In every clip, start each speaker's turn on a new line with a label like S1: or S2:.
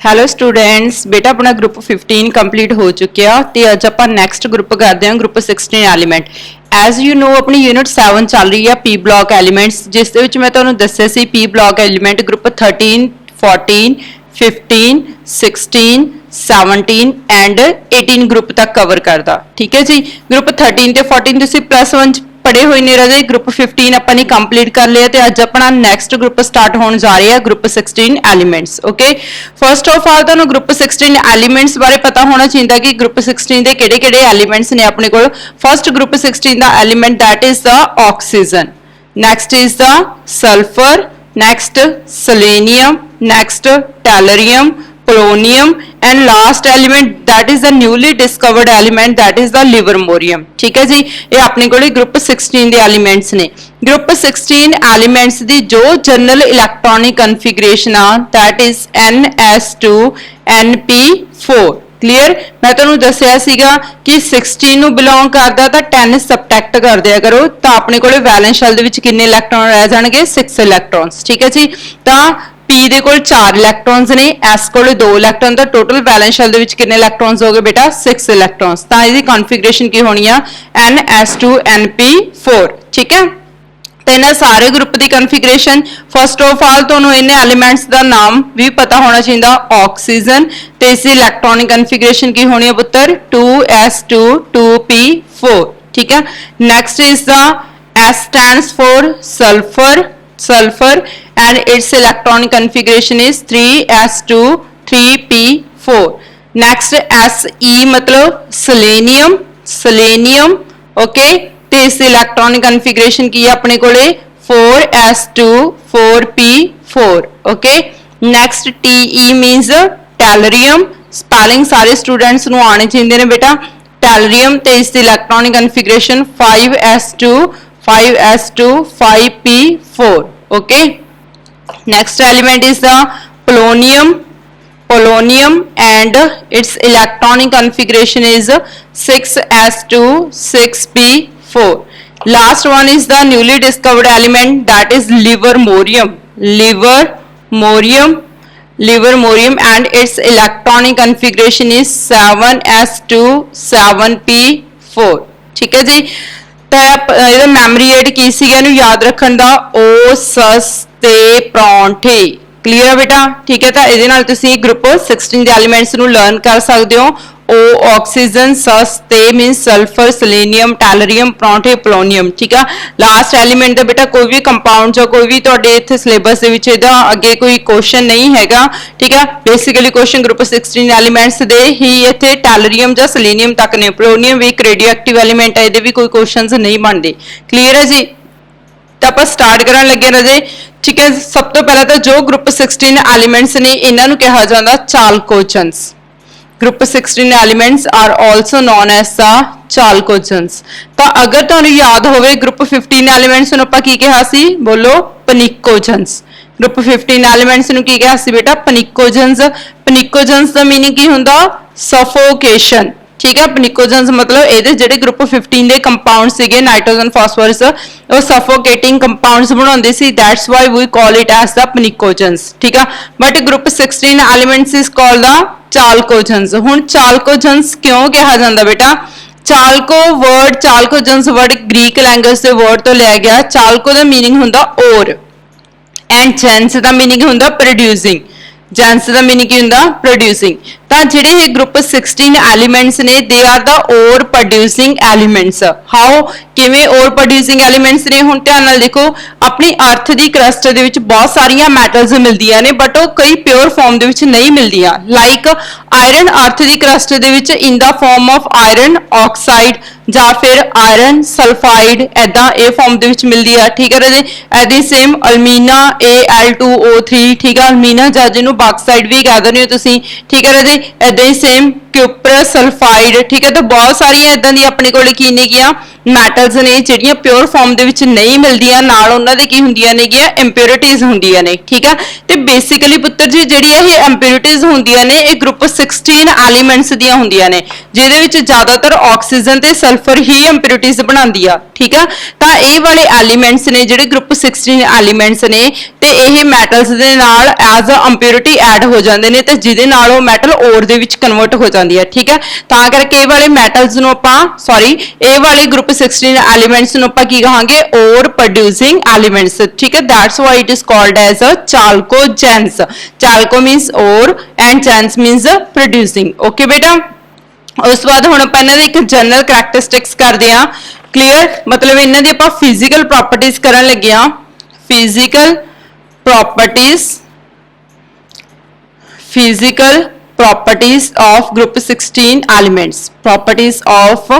S1: Hello students ਬੇਟਾ ਆਪਣਾ group 15 complete ਹੋ ਚੁੱਕਿਆ ਤੇ ਅੱਜ ਆਪਾਂ ਨੈਕਸਟ ਗਰੁੱਪ ਕਰਦੇ ਹਾਂ group 16 element as you know ਆਪਣੀ ਯੂਨਿਟ 7 ਚੱਲ ਰਹੀ ਹੈ ਪੀ ਬਲੌਕ ਐਲੀਮੈਂਟਸ ਜਿਸ ਦੇ ਵਿੱਚ ਮੈਂ ਤੁਹਾਨੂੰ ਦੱਸਿਆ ਸੀ P block element group 13 14 15 16 17 and 18 group ਤੱਕ ਕਵਰ ਕਰਦਾ ਠੀਕ ਹੈ ਜੀ ਗਰੁੱਪ 13 ਤੇ 14 ਤੁਸੀਂ +1 पढ़े हुए ने रहे ग्रुप 15 अपन कंप्लीट कर लिया ते अज अपना नेक्स्ट ग्रुप स्टार्ट होने जा रहा है group 16 elements okay first of all तुहानू ग्रुप 16 एलिमेंट्स बारे पता होना चाहिए कि ग्रुप 16 के किहड़े-किहड़े एलिमेंट्स ने अपने कोल फर्स्ट ग्रुप 16 का element that is the oxygen next is the sulphur next selenium next tellurium polonium and last element that is the newly discovered element that is the livermorium ठीक है जी ये अपने को group 16 ਦੇ elements ने group 16 elements ਦੀ जो general electronic configuration आ that is ns2np4 क्लीयर मैं ਤੁਹਾਨੂੰ ਦੱਸਿਆ ਸੀਗਾ ਕਿ 16 ਨੂੰ ਬਿਲੋਂਗ ਕਰਦਾ ਤਾਂ 10 ਸਬਟ੍ਰੈਕਟ ਕਰ ਦਿਆ ਕਰੋ ਤਾਂ ਆਪਣੇ ਕੋਲੇ ਵੈਲੈਂਸ ਸ਼ੈਲ ਦੇ ਵਿੱਚ ਕਿੰਨੇ ਇਲੈਕਟ੍ਰੋਨ ਰਹਿ ਜਾਣਗੇ 6 ਇਲੈਕਟ੍ਰੋਨਸ ਠੀਕ ਹੈ ਜੀ ਤਾਂ P ਦੇ ਕੋਲ 4 ਇਲੈਕਟ੍ਰੋਨਸ ਨੇ S ਕੋਲ 2 ਇਲੈਕਟ੍ਰੋਨ ਤਾਂ ਟੋਟਲ ਵੈਲੈਂਸ ਸ਼ੈਲ ਦੇ ਵਿੱਚ ਕਿੰਨੇ ਇਲੈਕਟ੍ਰੋਨਸ ਹੋਗੇ ਬੇਟਾ 6 ਇਲੈਕਟ੍ਰੋਨਸ ਤਾਂ ਇਹਦੀ ਕਨਫਿਗਰੇਸ਼ਨ ਕੀ ਹੋਣੀ ਆ ns2np4 ਠੀਕ ਹੈ तो इन्हें सारे ग्रुप की कन्फिगरेशन फर्स्ट ऑफ ऑल तो इन्हें एलिमेंट्स का नाम भी पता होना चाहिए ऑक्सीजन तो इसकी इलैक्ट्रॉनिक कन्फिगरेशन की होनी है पुत्र 2s2 2p4 ठीक है next is the S stands for sulfur and its electronic configuration is 3s2 3p4 next Se मतलब selenium okay ਤੇ ਇਸ ਇਲੈਕਟ੍ਰੋਨਿਕ ਕਨਫਿਗਰੇਸ਼ਨ ਕੀ ਹੈ ਆਪਣੇ ਕੋਲੇ 4s2 4p4 okay next Te means tellurium spelling ਸਾਰੇ ਸਟੂਡੈਂਟਸ ਨੂੰ ਆਣੇ ਚਾਹੀਦੇ ਨੇ ਬੇਟਾ ਟੈਲਰੀਅਮ ਤੇ ਇਸ ਦੀ electronic configuration 5s2 5p4 okay next element is the polonium and its electronic configuration is 6s2 6p4 last one is the newly discovered element that is livermorium and its electronic configuration is 7s2 7p4 ठीक है जी तो ਇਹਦਾ memory aid ਕੀ ਸੀਗਾ ਇਹਨੂੰ ਯਾਦ ਰੱਖਣ ਦਾ ਓ ਸਸ ਤੇ ਪਰੌਂਠੇ क्लीयर है बेटा ठीक है तो ये नाल तुसी ग्रुप 16 ਦੇ एलिमेंट्स ਨੂੰ ਲਰਨ ਕਰ ਸਕਦੇ ਹੋ ओ ऑक्सीजन सस ते मींस सल्फर सेलेनियम टैलरियम परोंठे पोलोनियम ठीक है लास्ट एलिमेंट ਦਾ बेटा कोई भी कंपाउंड ਜਾਂ ਕੋਈ ਵੀ ਤੁਹਾਡੇ ਇੱਥੇ ਸਿਲੇਬਸ ਦੇ ਵਿੱਚ ਇਹਦਾ ਅੱਗੇ ਕੋਈ ਕੁਐਸਚਨ ਨਹੀਂ ਹੈਗਾ ਠੀਕ ਹੈ ਬੇਸਿਕਲੀ ਕੁਐਸਚਨ ਗਰੁੱਪ 16 ਐਲੀਮੈਂਟਸ ਦੇ ਹੀ ਇੱਥੇ ਟੈਲਰੀਅਮ ਜਾਂ ਸੈਲੇਨੀਅਮ ਤੱਕ ਨੇ ਪੋਲੋਨੀਅਮ ਵੀ ਇੱਕ ਰੇਡੀਓਐਕਟਿਵ ਐਲੀਮੈਂਟ ਹੈ ਇਹਦੇ ਵੀ ਕੋਈ ਕੁਐਸਚਨਸ ਨਹੀਂ ਬਣਦੇ ਕਲੀਅਰ ਹੈ ਜੀ ਤਾਂ ਆਪਾਂ ਸਟਾਰਟ ਕਰਨ ਲੱਗੇ ਰਾਜੇ ठीक है सब तो पहला तो जो ग्रुप 16 एलिमेंट्स ने इन्हां नूं कहा जांदा chalcogens group 16 elements are also known as the chalcogens तो अगर तुहानूं याद होवे ग्रुप 15 एलिमेंट्स नूं आपां की कहा सी बोलो पनिकोजन्स ग्रुप 15 एलिमेंट्स नूं की कहा सी बेटा पनिकोजन्स दा मीनिंग की हुंदा सफोकेशन ठीक है पनिकोजन्स मतलब ये ਜਿਹੜੇ ग्रुप 15 ਦੇ कंपाउंड ਸੀਗੇ नाइट्रोजन फास्फोरस ਉਹ सफोकेटिंग कंपाउंड्स ਬਣਾਉਂਦੇ ਸੀ that's why we call it as the pnicogens ठीक है but group 16 elements is called the chalcogens ਹੁਣ चालकोजन्स क्यों कहा ਜਾਂਦਾ बेटा चालकोजन्स वर्ड ग्रीक लैंग्वेज ਦੇ वर्ड ਤੋਂ ਲਿਆ ਗਿਆ चालको ਦਾ मीनिंग ਹੁੰਦਾ और एंड जेंस ਦਾ मीनिंग ਹੁੰਦਾ प्रोड्यूसिंग जेंस ਦਾ मीनिंग ਕੀ ਹੁੰਦਾ प्रोड्यूसिंग ਤਾਂ ਜਿਹੜੇ ਇਹ ਗਰੁੱਪ 16 ਐਲੀਮੈਂਟਸ ਨੇ ਦੇ ਆਰ ਦਾ ਔਰ ਪ੍ਰੋਡਿਊਸਿੰਗ ਐਲੀਮੈਂਟਸ ਹਾਊ ਕਿਵੇਂ ਔਰ ਪ੍ਰੋਡਿਊਸਿੰਗ ਐਲੀਮੈਂਟਸ ਨੇ ਹੁਣ ਧਿਆਨ ਨਾਲ ਦੇਖੋ ਆਪਣੀ ਅਰਥ ਦੀ ਕਰਸਟ ਦੇ ਵਿੱਚ ਬਹੁਤ ਸਾਰੀਆਂ ਮੈਟਲਸ ਮਿਲਦੀਆਂ ਨੇ ਬਟ ਉਹ ਕਈ ਪਿਓਰ ਫਾਰਮ ਦੇ ਵਿੱਚ ਨਹੀਂ ਮਿਲਦੀਆਂ ਲਾਈਕ ਆਇਰਨ ਅਰਥ ਦੀ ਕਰਸਟ ਦੇ ਵਿੱਚ ਇਨ ਦਾ ਫਾਰਮ ਆਫ ਆਇਰਨ ਆਕਸਾਈਡ ਜਾਂ ਫਿਰ ਆਇਰਨ ਸਲਫਾਈਡ ਐਦਾਂ ਇਹ ਫਾਰਮ ਦੇ ਵਿੱਚ ਮਿਲਦੀ ਆ ਠੀਕ ਹੈ ਰਾਜੇ ਐਦੀ ਸੇਮ ਅਲਮੀਨਾ Al2O3 ਠੀਕ ਹੈ ਅਲਮੀਨਾ ਜਾਂ ਜਿਹਨੂੰ ਬਾਕਸਾਈਡ ਵੀ ਕਹਿ ਦਿੰਦੇ ਹੋ ਤੁਸੀਂ ਠੀਕ ਹੈ ਰਾਜੇ ऐदा ही सेम क्यूप्रस सल्फाइड ठीक है तो बहुत सारिया इदां दी अपने कोल की ने गियां ਮੈਟਲਸ ਨੇ ਜਿਹੜੀਆਂ ਪਿਓਰ ਫਾਰਮ ਦੇ ਵਿੱਚ ਨਹੀਂ ਮਿਲਦੀਆਂ, ਨਾਲ ਉਹਨਾਂ ਦੇ ਕੀ ਹੁੰਦੀਆਂ ਨੇਗੀਆਂ ਇੰਪਿਉਰਿਟੀਜ਼ ਹੁੰਦੀਆਂ ਨੇ। ਠੀਕ ਆ, ਤੇ ਬੇਸਿਕਲੀ ਪੁੱਤਰ ਜੀ ਜਿਹੜੀ ਇਹ ਇੰਪਿਉਰਿਟੀਜ਼ ਹੁੰਦੀਆਂ ਨੇ ਇਹ ਗਰੁੱਪ 16 ਐਲੀਮੈਂਟਸ ਦੀਆਂ ਹੁੰਦੀਆਂ ਨੇ, ਜਿਹਦੇ ਵਿੱਚ ਜ਼ਿਆਦਾਤਰ ਆਕਸੀਜਨ ਤੇ ਸਲਫਰ ਹੀ ਇੰਪਿਉਰਿਟੀਜ਼ ਬਣਾਉਂਦੀ ਆ। ਠੀਕ ਆ, ਤਾਂ ਇਹ ਵਾਲੇ ਐਲੀਮੈਂਟਸ ਨੇ ਜਿਹੜੇ ਗਰੁੱਪ 16 ਐਲੀਮੈਂਟਸ ਨੇ, ਤੇ ਇਹ ਮੈਟਲਸ ਦੇ ਨਾਲ ਐਜ਼ ਅ ਇੰਪਿਉਰਿਟੀ ਐਡ ਹੋ ਜਾਂਦੇ ਨੇ, ਤੇ ਜਿਹਦੇ ਨਾਲ ਉਹ ਮੈਟਲ ਔਰ ਦੇ ਵਿੱਚ ਕਨਵਰਟ ਹੋ ਜਾਂਦੀ ਹੈ। ਠੀਕ ਹੈ, ਤਾਂ ਕਰਕੇ ਇਹ ਵਾਲੇ ਮੈਟਲਸ ਨੂੰ ਆਪਾਂ ਇਹ ਵਾਲੇ ਗਰੁੱਪ 16 ਐਲੀਮੈਂਟਸ ਨੂੰ ਆਪਾਂ ਕੀ ਕਹਾਂਗੇ, ਔਰ ਪ੍ਰੋਡਿਊਸਿੰਗ ਐਲੀਮੈਂਟਸ। ਠੀਕ ਹੈ, that's why it is called as a chalcogens. Chalco means ore and gens means producing. Okay ਬੇਟਾ, ਉਸ ਤੋਂ ਬਾਅਦ ਹੁਣ ਆਪਾਂ ਇਹਨਾਂ ਦੇ ਇੱਕ ਜਨਰਲ ਕਰੈਕਟਰਿਸਟਿਕਸ ਕਰਦੇ ਹਾਂ। ਕਲੀਅਰ, ਮਤਲਬ ਇਹਨਾਂ ਦੀ ਆਪਾਂ ਫਿਜ਼ੀਕਲ ਪ੍ਰੋਪਰਟੀਜ਼ ਕਰਨ ਲੱਗੇ ਹਾਂ। Physical properties of group 16 elements, properties of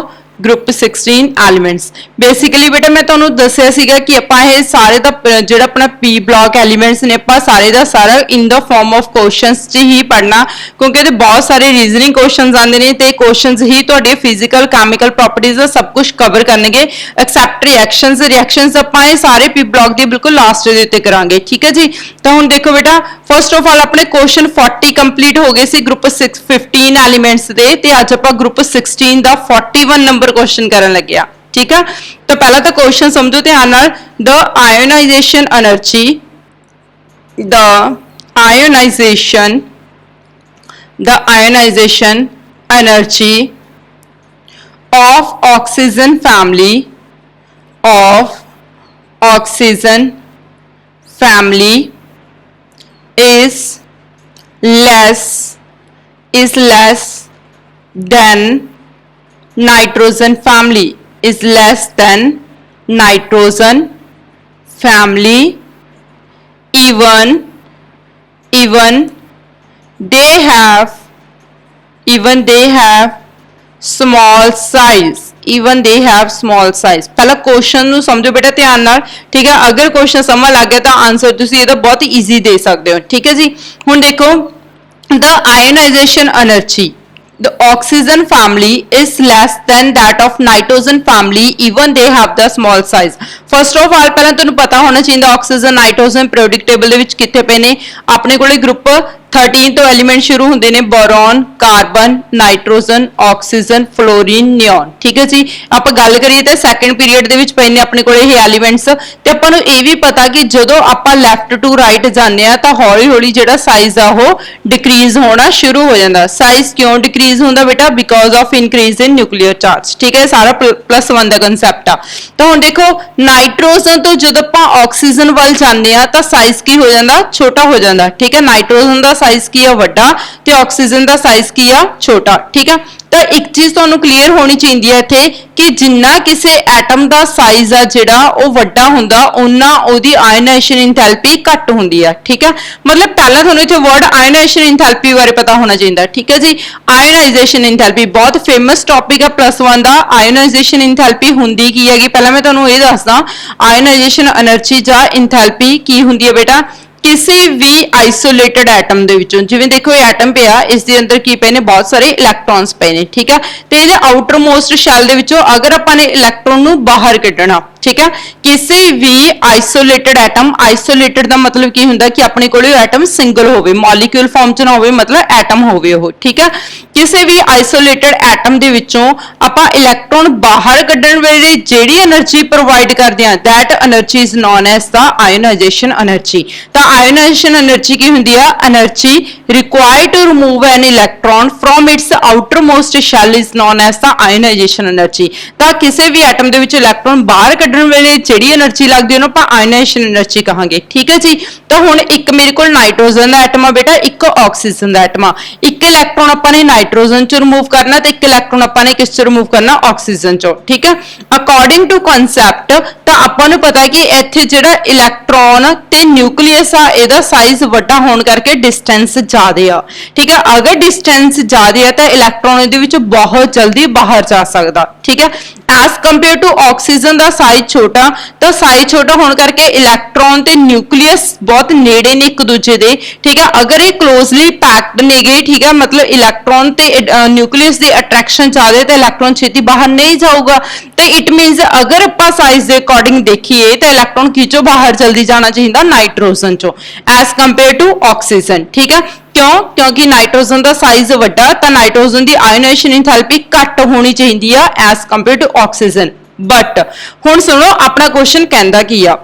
S1: group 16 elements। Basically बेटा मैं तुहानू दस्सिया सीगा कि आपां ये सारे दा जिहड़ा अपना P block elements ने आपां सारे दा सारा in the form of questions च ही पढ़ना, क्योंकि इहदे बहुत सारे रीजनिंग क्वेश्चंस आंदे ने ते क्वेश्चंस ही तुहाडे फिजिकल केमिकल प्रॉपर्टीज दा सब कुछ कवर करनगे, एक्सेप्ट रिएक्शंस आपां ये सारे P block दे बिल्कुल लास्ट दे उत्ते करांगे। ठीक है जी, तो हुण देखो बेटा फर्स्ट ऑफ ऑल अपने क्वेश्चन 40 कंप्लीट हो गए सी ग्रुप 15 एलिमेंट्स दे, ते अज आपां ग्रुप 16 दा 41 नंबर क्वेश्चन करन लगे। ठीक है, तो पहला तो क्वेश्चन समझो ध्यान नाल, the ionization energy of oxygen family is less than nitrogen family, even they have small size, पहला क्वेश्चन नु समझो बेटा ध्यान नाल। ठीक है, अगर क्वेश्चन समझ लग गया तो आंसर तुसी ਇਹਦਾ बहुत ईजी दे सकते हो। ठीक है जी, हुण देखो the ionization energy, the oxygen family is less than that of nitrogen family, even they have the small size। First of all पहला तुहानू पता होना चाहिए ऑक्सीजन नाइट्रोजन पीरियोडिक टेबल दे विच कित्थे पे ने, अपने कोले ग्रुप 13 तो एलिमेंट शुरू होंदे ने, boron, carbon, nitrogen, oxygen, fluorine, neon. ठीक है जी, आप गल करिए तो सैकेंड पीरियड दे विच पए ने अपने कोले ये एलिमेंट्स, ते आपां नू ये भी पता कि जदों आपां लैफ्ट टू राइट जाने आ तां हौली हौली जिहड़ा साइज आ वो डिक्रीज होना शुरू हो जांदा। साइज क्यों डिक्रीज होंदा बेटा, because of increase in nuclear charge. ठीक है, सारा +1 दा कंसैप्ट आ। तो हुण देखो नाइट्रोजन तो जदों आपां ऑक्सीजन वल जाने आ तां साइज की हो जांदा, छोटा हो जांदा। ठीक है, नाइट्रोजन दा साइज की है वड्डा ते ऑक्सीजन दा साइज की है छोटा। ठीक है, तो एक चीज तुहानू क्लीयर होनी चाहिए है इत्थे कि जिन्ना किसी एटम दा साइज आ जिहड़ा वो वड्डा हुंदा उन्ना ओदी आयनाइजेशन एंथैल्पी घट हुंदी है। ठीक है, मतलब पहला तुहानू इत्थे वर्ड आयनाइजेशन एंथैल्पी बारे पता होना चाहिए। ठीक है जी, आयनाइजेशन एंथैल्पी बहुत फेमस टॉपिक है +1 दा। आयनाइजेशन एंथैल्पी हुंदी की हैगी, पहला मैं तुहानू ये दसदा आयनाइजेशन एनर्जी जां एंथैल्पी की हुंदी है बेटा, किसी भी आइसोलेटेड एटम दे विचों, जिवें देखो ये एटम पे आ, इस दे अंदर की पे ने बहुत सारे इलैक्ट्रॉन्स पे ने। ठीक है, ते इहदे आउटर मोस्ट शैल दे विचों अगर आपां ने इलैक्ट्रॉन नू बाहर कढना, ठीक है, किसी भी आइसोलेटेड एटम, आइसोलेटेड दा मतलब की हुंदा कि अपने कोल एटम सिंगल होवे, मॉलिक्यूल फॉर्म च ना होवे, मतलब एटम होवे ओह। ठीक है, किसी भी आइसोलेटेड एटम दे विचों आपां इलैक्ट्रॉन बाहर कढण वेले जिहड़ी एनर्जी प्रोवाइड करदे आ, that energy is known as the ionization energy. तां आयोनाइजेशन एनर्जी की हुंदी आ, energy required to remove an electron from its outermost shell is known as the ionization energy. तां किसी भी एटम दे विचों इलैक्ट्रॉन बाहर कढण वेले जिहड़ी एनर्जी लगदी है ओनू आपां आयोनाइजेशन एनर्जी कहांगे। ठीक है जी, तो हुण एक मेरे कोल नाइट्रोजन दा एटम आ बेटा, एक ऑक्सीजन दा एटम आ, एक इलैक्ट्रॉन आपां ने नाइट्रोजन चों रिमूव करना ते एक इलैक्ट्रॉन आपां ने किस चों रिमूव करना, ऑक्सीजन चों। ठीक है, अकॉर्डिंग टू कॉन्सैप्ट तां आपां नू पता है कि इत्थे जिहड़ा इलैक्ट्रॉन ते न्यूक्लियस आ इहदा साइज वड्डा होण करके डिस्टेंस ज्यादा आ। ठीक है, अगर डिस्टेंस ज्यादा है तां इलैक्ट्रॉन इहदे विच बहुत जल्दी बाहर जा सकदा। ठीक है, एज कंपेयर टू ऑक्सीजन दा साइज साइज छोटा, तो साइज छोटा होने करके इलैक्ट्रॉन ते न्यूक्लियस बहुत नेड़े ने एक दूजे दे, ठीक है। अगर ये क्लोजली पैक्ड ने गए, ठीक है, मतलब इलैक्ट्रॉन ते न्यूक्लियस की अट्रैक्शन ज्यादा तो इलैक्ट्रॉन छेती बाहर नहीं जाऊगा, तो इट मीनस अगर आप साइज के अकॉर्डिंग देखिए तो इलैक्ट्रॉन किचों बाहर जल्दी जाना चाहिए, नाइट्रोजन चो एज कंपेयर टू ऑक्सीजन, ठीक है। क्यों? क्योंकि नाइट्रोजन का साइज वड्डा, तो नाइट्रोजन की आयोनाइजेशन एंथैल्पी घट होनी चाहिए as compare to oxygen. But हुण सुनो अपना क्वेश्चन कहंदा की आ,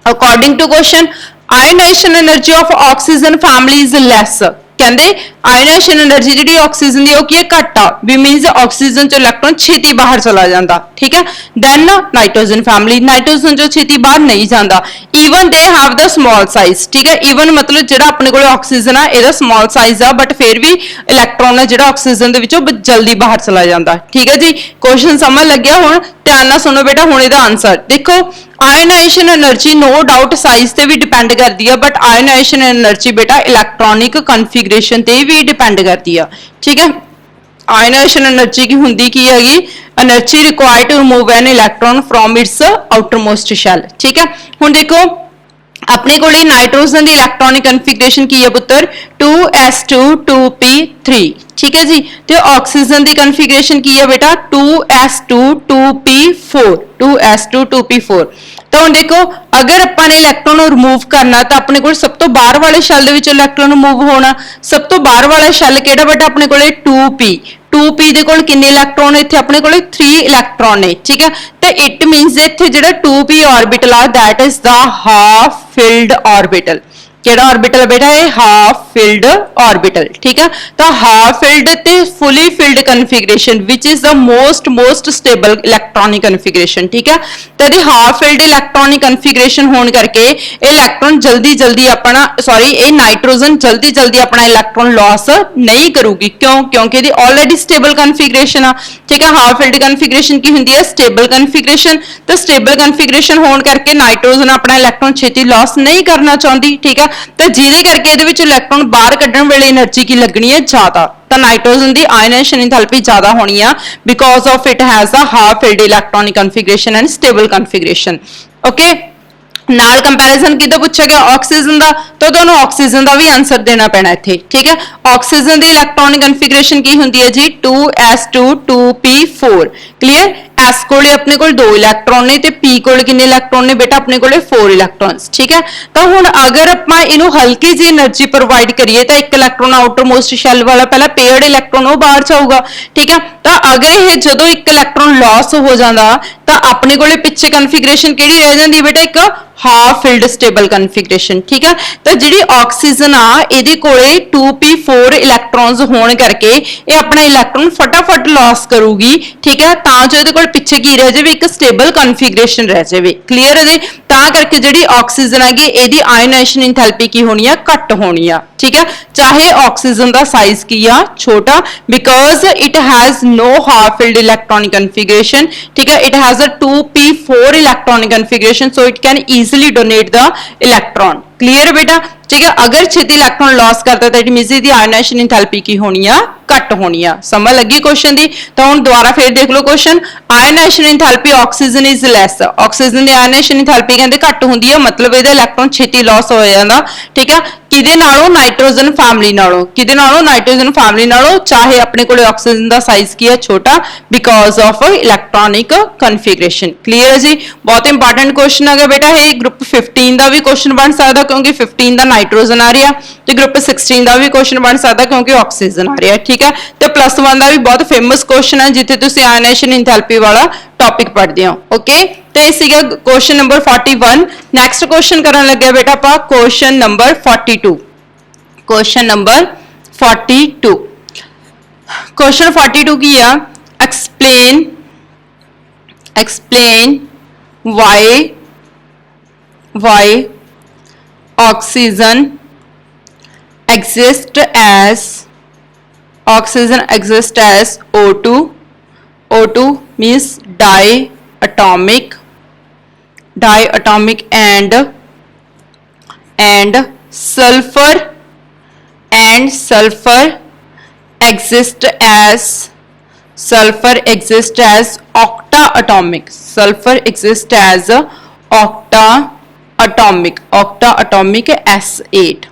S1: according to question ionization energy of oxygen family is less, कहते आयोनाइजेशन एनर्जी जी ऑक्सीजन की घट आ, भी मीनस ऑक्सीजन चो इलैक्ट्रॉन छेती बाहर चला जाता, ठीक है। दैन नाइट्रोजन फैमिली, नाइट्रोजन चो छेती बाहर नहीं जाता, even they have the small size, ठीक है। ईवन मतलब जो अपने को ऑक्सीजन आ यदा स्मॉल साइज आ, बट फिर भी इलैक्ट्रॉन है जो ऑक्सीजन जल्दी बाहर चला जाता, ठीक है जी। क्वेश्चन समझ लग्या? हुण ध्यान नाल सुनो बेटा, हुण इहदा आंसर देखो। Ionization energy no doubt size ते भी डिपेंड करती है, बट आयोनाइजेशन एनर्जी बेटा इलैक्ट्रॉनिक कन्फिगरेशन ते भी डिपेंड करती है, ठीक है। आयोनाइजेशन एनर्जी की हुंदी की हैगी, energy required to remove an electron from its outermost shell, ठीक है। हुण देखो अपने को नाइट्रोजन की इलैक्ट्रॉनिक कन्फिगरेशन की है पुत्र 2s2 2p3, ठीक है जी। तो ऑक्सीजन की कन्फिगरेशन की है बेटा 2s2 2p4 2s2 2p4। तो हम देखो अगर अपने इलैक्ट्रॉन रिमूव करना तो अपने को सब तो बाहर वाले शैल इलैक्ट्रॉन रिमूव होना, सब तो बाहर वाला शैल केड़ा बेटा अपने को 2p 2p दे कोल किन्ने इलैक्ट्रॉन इत्थे अपने को 3 इलैक्ट्रॉन है, ठीक है। तो इट मीनस इत्थे जिहड़ा 2p ऑर्बिटल आ that is the half filled orbital, केड़ा ऑर्बिटल बेटा है हाफ फिल्ड ऑर्बिटल, ठीक है। तो हाफ फिल्ड ते fully filled configuration which is the most stable electronic configuration, ठीक है। तो ये हाफ फिल्ड इलैक्ट्रॉनिक कन्फिगरेशन होने करके इलैक्ट्रॉन जल्दी अपना ये नाइट्रोजन जल्दी अपना इलैक्ट्रॉन लॉस नहीं करूगी, क्यों? क्योंकि ये ऑलरेडी स्टेबल कन्फिगरेशन आ, ठीक है। हाफ फिल्ड कन्फिगरेशन की होंगी है स्टेबल कन्फिगरेशन, तो स्टेबल कन्फिगरेशन होने करके नाइट्रोजन अपना इलैक्ट्रॉन छेती लॉस नहीं करना चाहती, ठीक है। तो जिहदे करके इलैक्ट्रॉन बाहर कड्ढण वेले एनर्जी की लगनी है ज्यादा, तो नाइट्रोजन की आयोनाइजेशन एंथैल्पी ज्यादा होनी है because of it has a half filled electronic configuration and stable configuration, okay. नाल कंपैरिजन किदों पूछा गया ऑक्सीजन का, तो दोनों ऑक्सीजन का भी आंसर देना पैना इत्थे, ठीक है। ऑक्सीजन की इलैक्ट्रॉनिक कन्फिगरेशन की होंदी है जी 2s2 2p4, क्लियर। एस कोले अपने को 2 इलैक्ट्रॉन ने, पी कोले किन्ने इलैक्ट्रॉन ने बेटा अपने को 4 इलैक्ट्रॉन्स, ठीक है। तो हुण अगर आपां इनू हल्की जी एनर्जी प्रोवाइड करिए तो एक इलैक्ट्रॉन आउटर मोस्ट शैल वाला पहला पेयर्ड इलैक्ट्रॉन वो बाहर जाऊगा, ठीक है। तो अगर ये जदों एक इलैक्ट्रॉन लॉस हो जाता तो अपने को पिछे कन्फिगरेशन किहड़ी रह जाती बेटा एक हाफ फिल्ड स्टेबल कन्फिगरेशन, ठीक है। तो जी ऑक्सीजन आ इहदे कोले 2p4 इलैक्ट्रॉन्स होने करके ये अपना इलैक्ट्रॉन फटाफट लॉस करूगी, ठीक है, तां जो इहदे कोल पिछे की रह जाए एक स्टेबल कन्फिगरेशन रह जाए, क्लियर है जी। तां करके जी ऑक्सीजन हैगी इहदी आयोनाइजेशन एंथैल्पी की होनी है घट होनी है, ठीक है। चाहे ऑक्सीजन का साइज की आ छोटा because it has no half filled electronic configuration, ठीक है। It has a 2p4 electronic configuration, so it can easily donate the electron, clear है बेटा, ठीक है। अगर छेती इलैक्ट्रॉन लॉस करता तो it means the ionization enthalpy की होनी है घट होनी है, समझ लगी क्वेश्चन दी। तो हुण दोबारा फिर देख लो question, ionization enthalpy oxygen is less, oxygen दी आयोनाइजेशन एंथैल्पी कहंदे घट हुंदी है, मतलब इहदा इलैक्ट्रॉन छेती लॉस हो जांदा, ठीक है। किदे नालों नाइट्रोजन फैमिली नालों, किदे नालों नाइट्रोजन फैमिली नालों, चाहे अपने कोले ऑक्सीजन दा साइज की है छोटा because of electronic configuration, clear है जी। बहुत इंपॉर्टेंट क्वेश्चन है बेटा, ये ग्रुप 15 का भी क्वेश्चन बन सकता क्योंकि 15 का नाइट्रोजन आ रहा, तो ग्रुप 16 का भी क्वेश्चन बन सकता क्योंकि ऑक्सीजन आ रहा है, ठीक है। तो +1 का भी बहुत फेमस क्वेश्चन है जिथे तुम आयोनाइजेशन एंथैल्पी वाला टॉपिक पढ़ते हो, ओके। तो ये क्वेश्चन नंबर 41। नैक्सट क्वेश्चन करन लगे बेटा आपा question number 42, question number 42। Question 42 की है explain why oxygen exists as O2 means diatomic and sulfur exists as octa atomic, sulfur exists as octa atomic S8।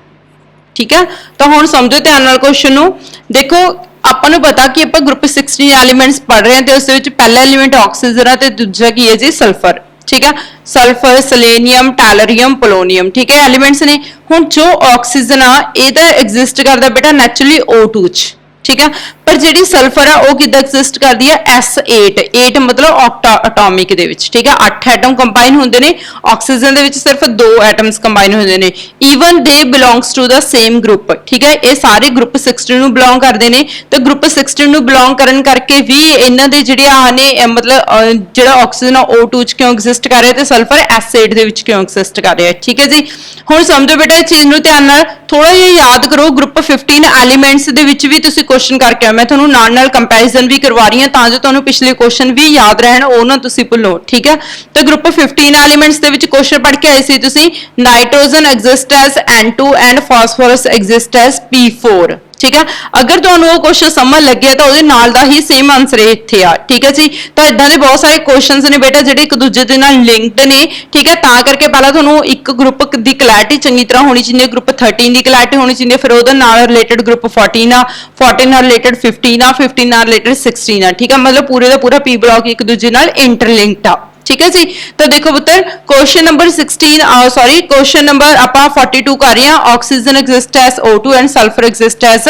S1: ठीक है, तो हुण समझो ध्यान नाल क्वेश्चन नूं। देखो ਆਪਾਂ ਨੂੰ पता कि ਆਪਾਂ ग्रुप 16 एलिमेंट्स पढ़ रहे हैं तो उसके पहला एलिमेंट ऑक्सीजन है तो दूसरा की है जी सल्फर। ठीक है, सल्फर, सेलेनियम, टैलरियम, पोलोनियम, ठीक है एलिमेंट्स ने। हुण जो ऑक्सीजन आ ये एग्जिस्ट करता बेटा नैचुरली O2 च, ठीक है, पर जिहड़ी सल्फर है वो किदां एग्जिस्ट करदी है S8। 8 मतलब ऑक्टा एटॉमिक दे विच, ठीक है, 8 एटम कंबाइन हुंदे ने, ऑक्सीजन दे विच सिर्फ 2 एटम्स कंबाइन हुंदे ने। Even they belongs to the same group, ठीक है, ये सारे ग्रुप 16 ਨੂੰ बिलोंग करते हैं। तो ग्रुप 16 ਨੂੰ बिलोंग करन करके भी इन्हां दे जिहड़े आ ने मतलब जिहड़ा ऑक्सीजन O2 च क्यों एग्जिस्ट कर रहा है तो सल्फर S8 दे विच क्यों एग्जिस्ट कर रहा है। ठीक है जी, हुण समझो बेटा इस चीज नूं ध्यान नाल थोड़ा जिहा याद करो। ग्रुप 15 एलीमेंट्स दे विच भी तुसीं क्वेश्चन करके मैं तुहानूं नाल नाल कंपैरिजन भी करवा रही हूं तां जो तुहानूं पिछले क्वेश्चन भी याद रहण, ओह ना तुसीं भुल्लो। ठीक है, तो ग्रुप 15 एलीमेंट्स दे विच क्वेश्चन पढ़ के आए सी तुसीं, nitrogen exist as N2 and phosphorus exist as P4। ठीक है, अगर तुहानूं वो क्वेश्चन समझ लगे तो उहदे नाल दा ही सेम आंसर इत्थे आ। ठीक है जी, तो इदां दे बहुत सारे क्वेश्चंस ने बेटा जिहड़े एक दूजे दे नाल लिंक्ड ने। ठीक है, तां करके पहला तुहानूं एक ग्रुप दी क्लैरिटी चंगी तरह होनी चाहिए, ग्रुप 13 दी क्लैरिटी होनी चाहिए, फिर उहदे नाल रिलेटेड ग्रुप 14 आ, 14 नाल रिलेटेड 15 आ, 15 नाल रिलेटेड 16 आ। ठीक है, मतलब पूरे दा पूरा पी ब्लॉक एक दूजे नाल इंटरलिंक्ड आ। ठीक है जी, तो देखो पुत्र question number 16 sorry question number ਆਪਾਂ 42 कर रहे हैं। Oxygen exist as O2 and sulphur exist as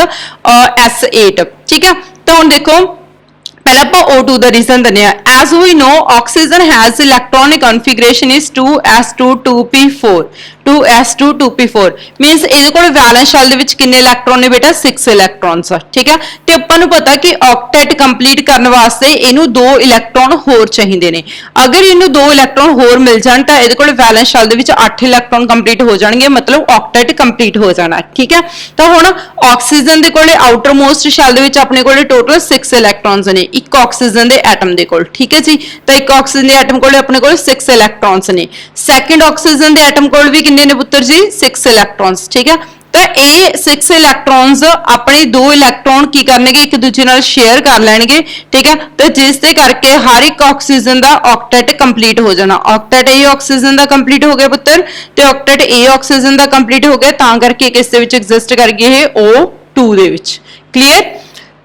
S1: S8। ठीक है, तो हुण देखो पहले आप O2 का रीजन दने as we know oxygen has electronic configuration is 2s2 2p4 2s2 2p4 means ਇਹਦੇ ਕੋਲ ਵੈਲੈਂਸ ਸ਼ੈਲ ਦੇ ਵਿੱਚ ਕਿੰਨੇ ਇਲੈਕਟ੍ਰੋਨ ਨੇ ਬੇਟਾ 6 ਇਲੈਕਟ੍ਰੋਨਸ। ਠੀਕ ਹੈ, ਤੇ ਆਪਾਂ ਨੂੰ ਪਤਾ ਕਿ ਆਕਟੇਟ ਕੰਪਲੀਟ ਕਰਨ ਵਾਸਤੇ ਇਹਨੂੰ 2 ਇਲੈਕਟ੍ਰੋਨ ਹੋਰ ਚਾਹੀਦੇ ਨੇ। ਅਗਰ ਇਹਨੂੰ 2 ਇਲੈਕਟ੍ਰੋਨ ਹੋਰ ਮਿਲ ਜਾਣ ਤਾਂ ਇਹਦੇ ਕੋਲ ਵੈਲੈਂਸ ਸ਼ੈਲ ਦੇ ਵਿੱਚ 8 ਇਲੈਕਟ੍ਰੋਨ ਕੰਪਲੀਟ ਹੋ ਜਾਣਗੇ, ਮਤਲਬ ਆਕਟੇਟ ਕੰਪਲੀਟ ਹੋ ਜਾਣਾ। ਠੀਕ ਹੈ, ਤਾਂ ਹੁਣ ਆਕਸੀਜਨ ਦੇ ਕੋਲੇ ਆਊਟਰ ਮੋਸਟ ਸ਼ੈਲ ਦੇ ਵਿੱਚ ਆਪਣੇ ਕੋਲੇ ਟੋਟਲ 6 ਇਲੈਕਟ੍ਰੋਨਸ ਨੇ ਇੱਕ ਆਕਸੀਜਨ ਦੇ ਐਟਮ ਦੇ ਕੋਲ। ਠੀਕ ਹੈ ਜੀ, ਤਾਂ ਇੱਕ ਆਕਸੀਜਨ ਦੇ ਐਟਮ ਕੋਲੇ ਆਪਣੇ ਕੋਲ 6 ਇਲੈਕਟ੍ਰੋਨਸ ਨੇ। ਸੈਕੰਡ ਆਕਸੀਜਨ ਦੇ ਐਟਮ ਕੋਲ ਵੀ किन्ने ने पुत्र जी 6 इलेक्ट्रॉन्स। ठीक है, तो ये 6 इलेक्ट्रॉन्स अपने 2 इलेक्ट्रॉन की करनगे एक दूजे नाल शेयर कर लेंगे। ठीक है, तो जिस दे करके हर एक ऑक्सीजन का ऑक्टेट कंप्लीट हो जाना। ऑक्टेट ए ऑक्सीजन का कंप्लीट हो गया पुत्र, तो ऑक्टेट ए ऑक्सीजन का कंप्लीट हो गया, तां करके किस दे विच एग्जिस्ट कर गए है O2 they which. Clear,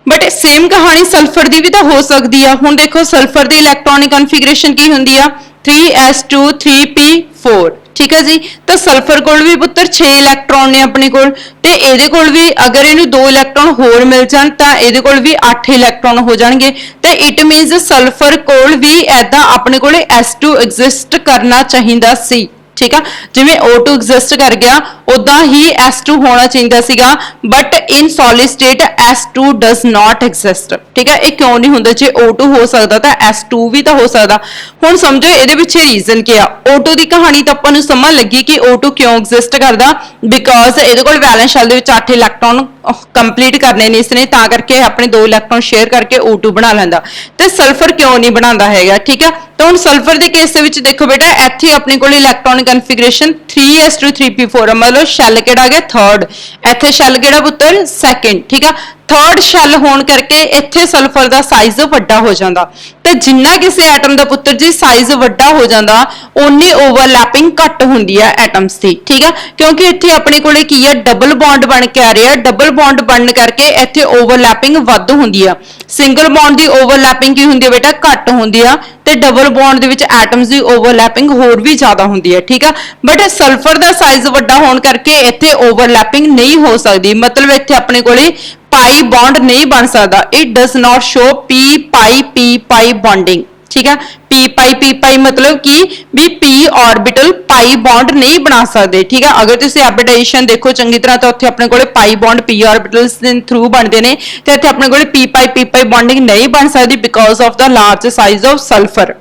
S1: but same कहानी सल्फर की भी तो हो सकती है। हुण देखो सल्फर की इलैक्ट्रॉनिक कॉन्फिगरेशन की हुंदी आ 3s2 3p4। ठीक है जी, तो सल्फर कोल भी पुत्र 6 इलैक्ट्रॉन ने अपने कोल, ते इहदे कोल भी अगर इहनूं 2 इलैक्ट्रॉन होर मिल जाण तां इहदे कोल भी 8 इलैक्ट्रॉन हो जाणगे। ते इट मीनस सल्फर कोल भी ऐदां अपने कोले S2 एग्जिस्ट करना चाहिदा सी। ठीक है, जिवें O2 एग्जिस्ट कर गया उदां ही S2 होना चाहिए सीगा, but in solid state S2 does not exist. ठीक है, ये क्यों नहीं हुंदा? जे O2 हो सकदा तां S2 भी तो हो सकदा। हुण समझो इहदे पिछे रीजन क्या O2 की कहानी तो आपां नूं समझ लगी कि O2 क्यों एग्जिस्ट करदा, बिकॉज इहदे कोल वैलेंस शेल दे विच 8 इलैक्ट्रॉन कंप्लीट करने ने इसने, तां करके अपने 2 इलैक्ट्रॉन शेयर करके O2 बना लैंदा। ते सल्फर क्यों नहीं बनांदा हैगा? ठीक है, तो हुण सल्फर के केस दे विच देखो बेटा इत्थे अपने कोल इलैक्ट्रॉनिक कॉन्फिगरेशन 3s2 3p4 मतलब शैल केड़ा आ गया थर्ड, इत्थे शैल केड़ा पुत्र सेकंड। ठीक है, थर्ड शैल होने करके इत्थे सल्फर का साइज वड्डा हो जाता, तो जिन्ना किसी एटम का पुत्र जी साइज वड्डा हो जाता उन्नी ओवरलैपिंग घट होंदी है एटम्स की। ठीक है, क्योंकि इत्थे अपने कोले की है डबल बॉन्ड बन के आ रहा है, डबल बॉन्ड बन करके इत्थे ओवरलैपिंग वध होंदी है। सिंगल बॉन्ड की ओवरलैपिंग की होंदी है बेटा घट होंदी है, ते डबल बॉन्ड दे विच एटम्स की ओवरलैपिंग होर भी ज्यादा होंदी है। ठीक है, बट सल्फर का साइज वड्डा होने करके इत्थे ओवरलैपिंग नहीं हो सकती, मतलब इत्थे अपने कोले पाई बॉन्ड नहीं बन सकता। It does not show P pi bonding. ठीक है, पी पाई मतलब कि भी पी ऑर्बिटल पाई बॉन्ड नहीं बना सकते। ठीक है, अगर तुम हाइब्रिडाइजेशन देखो चंगी तरह तो उत्थे अपने कोले पाई बॉन्ड पी ऑर्बिटल्स दे थ्रू बनते हैं, तो इत्थे अपने कोले पी पाई बॉन्डिंग नहीं बन सकती because of the large size of sulphur.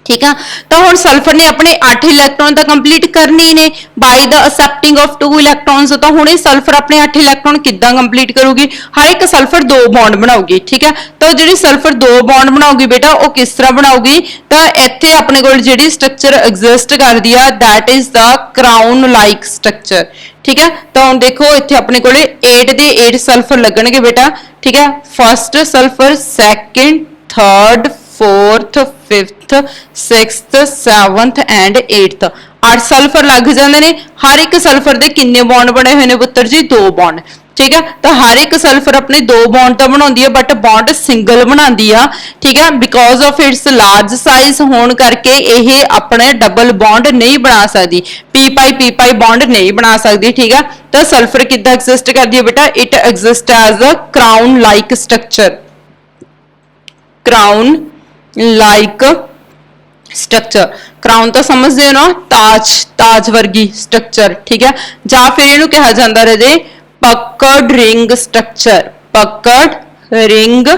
S1: ठीक है, तो हुण सल्फर ने अपने 8 इलैक्ट्रॉन तो कंप्लीट करनी ने बाय द एक्सेप्टिंग ऑफ 2 इलैक्ट्रॉन्स। तो हुणे सल्फर अपने 8 इलैक्ट्रॉन किद्दां कंप्लीट करूगी? हर एक सल्फर 2 बॉन्ड बनाऊगी। ठीक है, तो जिहड़ी सल्फर 2 बॉन्ड बनाऊगी बेटा वो किस तरह बनाऊगी? तो इत्थे अपने कोल जिहड़ी स्ट्रक्चर एग्जिस्ट करदी है that is the crown like structure. ठीक है, तो हुण देखो इत्थे अपने कोले 8 दे 8 सल्फर लगणगे बेटा। ठीक है, first sulphur, second, third, 4th 5th 6th 7th and 8th 8 sulphur लग जाते हैं। हर एक सल्फर के किन्ने बॉन्ड बने हुए हैं पुत्र जी? 2 बॉन्ड। ठीक है, तो हर एक सल्फर अपने 2 बॉन्ड तो बनाती है बट बॉन्ड सिंगल बनाती है। ठीक है, because of its large size होने करके यह अपने डबल बॉन्ड नहीं बना सकती, पी पाई बॉन्ड नहीं बना सकती। ठीक है, तो सल्फर कितना एग्जिस्ट करती है बेटा? It exist as a crown like structure, crown like structure. Crown तो समझते हो ना, ताज, ताज वर्गी स्ट्रक्चर। ठीक है, ਜਾਂ ਫਿਰ ਇਹਨੂੰ ਕਿਹਾ ਜਾਂਦਾ ਰਹੇ पकड़ रिंग स्ट्रक्चर, पकड़ रिंग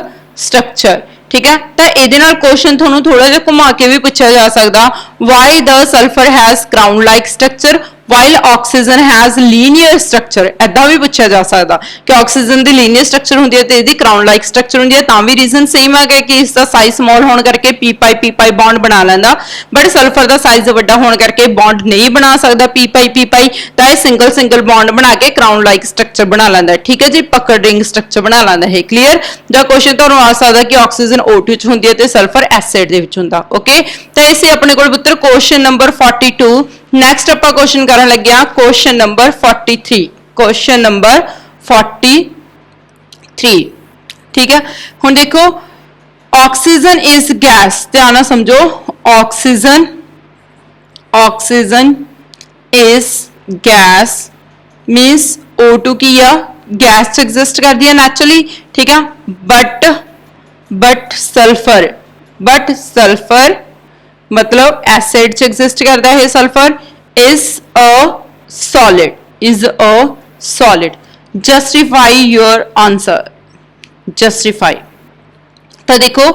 S1: स्ट्रक्चर। ठीक है, तो ये क्वेश्चन थोड़ा थोड़ा जिहा घुमा के भी पूछा जा सकता, why the sulphur has crown like structure while oxygen has linear structure. ऐदा भी पूछा जा सकता कि ऑक्सीजन की लीनियर स्ट्रक्चर होंदी है तो इसकी क्राउन लाइक स्ट्रक्चर होंदी है, तां भी रीजन सेम है कि इसका साइज स्मॉल होने करके पी पाई बॉन्ड बना लेंदा, बट सल्फर का साइज वड्डा होने करके बॉन्ड नहीं बना सकता पी पाई, तो यह सिंगल सिंगल बॉन्ड बना के क्राउन लाइक स्ट्रक्चर बना लेंदा। ठीक है जी, पकड़ रिंग स्ट्रक्चर बना लेंदा है। क्लीयर? जो क्वेश्चन तुहानूं आ सकदा कि ऑक्सीजन O2 च हुंदी है ते सल्फर एसिड दे विच हुंदा। ओके, तो इसे अपने कोल पुत्र क्वेश्चन नंबर 42। नैक्सट आप क्वेश्चन करन लगे क्वेश्चन नंबर 43। Question number 43। ठीक है, हुण देखो ऑक्सीजन इज गैस, ध्यान नाल समझो, oxygen, oxygen is gas means O2 की या गैस च एग्जिस्ट करती है नेचुरली। ठीक है, बट सल्फर मतलब एसिड च एग्जिस्ट करता है। Sulphur is a solid. Justify your answer, justify. तो देखो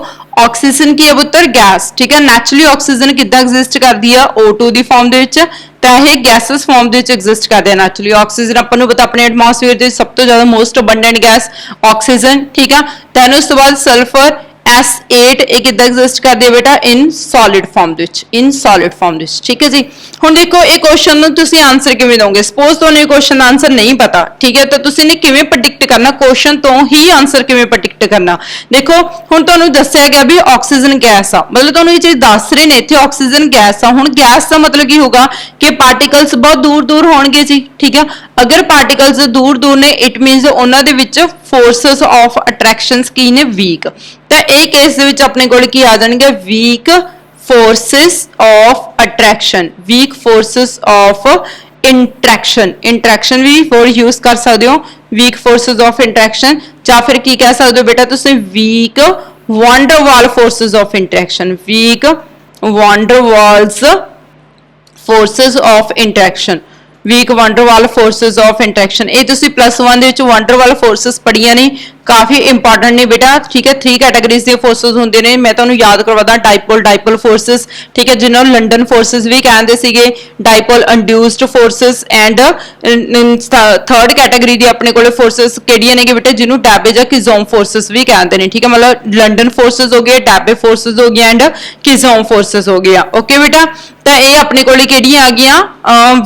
S1: ऑक्सीजन की है पुत्र गैस। ठीक है, नैचुरली ऑक्सीजन कितना एग्जिस्ट करती है? O2 की फॉर्म दे विच, तो यह gases form they which exist करते हैं नैचुरली। ऑक्सीजन अपन नूं पता अपने एटमॉस्फेयर दे सब तो ज्यादा मोस्ट अबंडेंट गैस ऑक्सीजन। ठीक है, दैन उस तो बाद सल्फर S8 ਇਹ ਕਿੱਦਾਂ ਐਗਜ਼ਿਸਟ ਕਰਦੀ ਹੈ ਬੇਟਾ? ਇਨ ਸੋਲਿਡ ਫਾਰਮ ਦੇ ਵਿੱਚ, ਇਨ ਸੋਲਿਡ ਫਾਰਮ ਦੇ ਵਿੱਚ। ਠੀਕ ਹੈ ਜੀ, ਹੁਣ ਦੇਖੋ ਇਹ ਕੁਐਸਚਨ ਨੂੰ ਤੁਸੀਂ ਆਨਸਰ ਕਿਵੇਂ ਦੋਗੇ? ਸਪੋਜ਼ ਤੁਹਾਨੂੰ ਇਹ ਕੁਐਸਚਨ ਦਾ ਆਨਸਰ ਨਹੀਂ ਪਤਾ, ਠੀਕ ਹੈ, ਤਾਂ ਤੁਸੀਂ ਨੇ ਕਿਵੇਂ ਪ੍ਰੈਡਿਕਟ ਕਰਨਾ? ਕੁਐਸਚਨ ਤੋਂ ਹੀ ਆਨਸਰ ਕਿਵੇਂ ਪ੍ਰੈਡਿਕਟ ਕਰਨਾ? ਦੇਖੋ ਹੁਣ ਤੁਹਾਨੂੰ ਦੱਸਿਆ ਗਿਆ ਵੀ ਆਕਸੀਜਨ ਗੈਸ ਆ, ਮਤਲਬ ਤੁਹਾਨੂੰ ਇਹ ਚੀਜ਼ ਦੱਸ ਰਹੇ ਨੇ ਇੱਥੇ ਆਕਸੀਜਨ ਗੈਸ ਆ। ਹੁਣ ਗੈਸ ਦਾ ਮਤਲਬ ਕੀ ਹੋਗਾ ਕਿ ਪਾਰਟੀਕਲਸ ਬਹੁਤ ਦੂਰ ਹੋਣਗੇ ਜੀ। ਠੀਕ ਹੈ, ਅਗਰ ਪਾਰਟੀਕਲਸ ਦੂਰ ਨੇ ਇਟ ਮੀਨਸ ਉਹਨਾਂ ਦੇ ਵਿੱਚ ਫੋਰਸਸ ਆਫ ਅਟਰੈਕਸ਼ਨਸ ਕੀ ਨੇ? ਵੀਕ। ਤਾਂ ਇਹ ਕੇਸ ਦੇ ਵਿੱਚ ਆਪਣੇ ਕੋਲ ਕੀ ਆ ਜਾਣਗੇ? Weak forces of attraction, weak forces of interaction भी होर यूज कर सकते हो, वीक फोर्सेस ऑफ इंट्रैक्शन, या फिर की कह सकते हो बेटा तुसीं weak van der Waals forces of interaction, weak van der Waals forces of interaction, weak van der Waals forces of interaction. ये तुसीं +1 दे विच वॉन्डरवाल फोर्सेस पढ़ियां ने, काफी इंपॉर्टेंट ने बेटा। ठीक है, 3 कैटेगरीज दी फोर्सेस होंदे ने, मैं तुहानूं याद करवादा डाइपोल फोर्सेस। ठीक है, जिन्हां नूं लंडन फोर्सेस भी कहंदे सीगे, dipole induced forces and third category दी अपने कोले फोर्सेस किहड़ियां ने बेटा? जिन्हों डैबे या किजोम फोर्सेस भी कहंदे ने। ठीक है, मतलब लंडन फोर्सेस हो गए, डैबे फोर्सेस हो गए एंड किजोम फोर्सेस हो गया। ओके बेटा, तो ये अपने कोले किहड़ियां आ गईयां?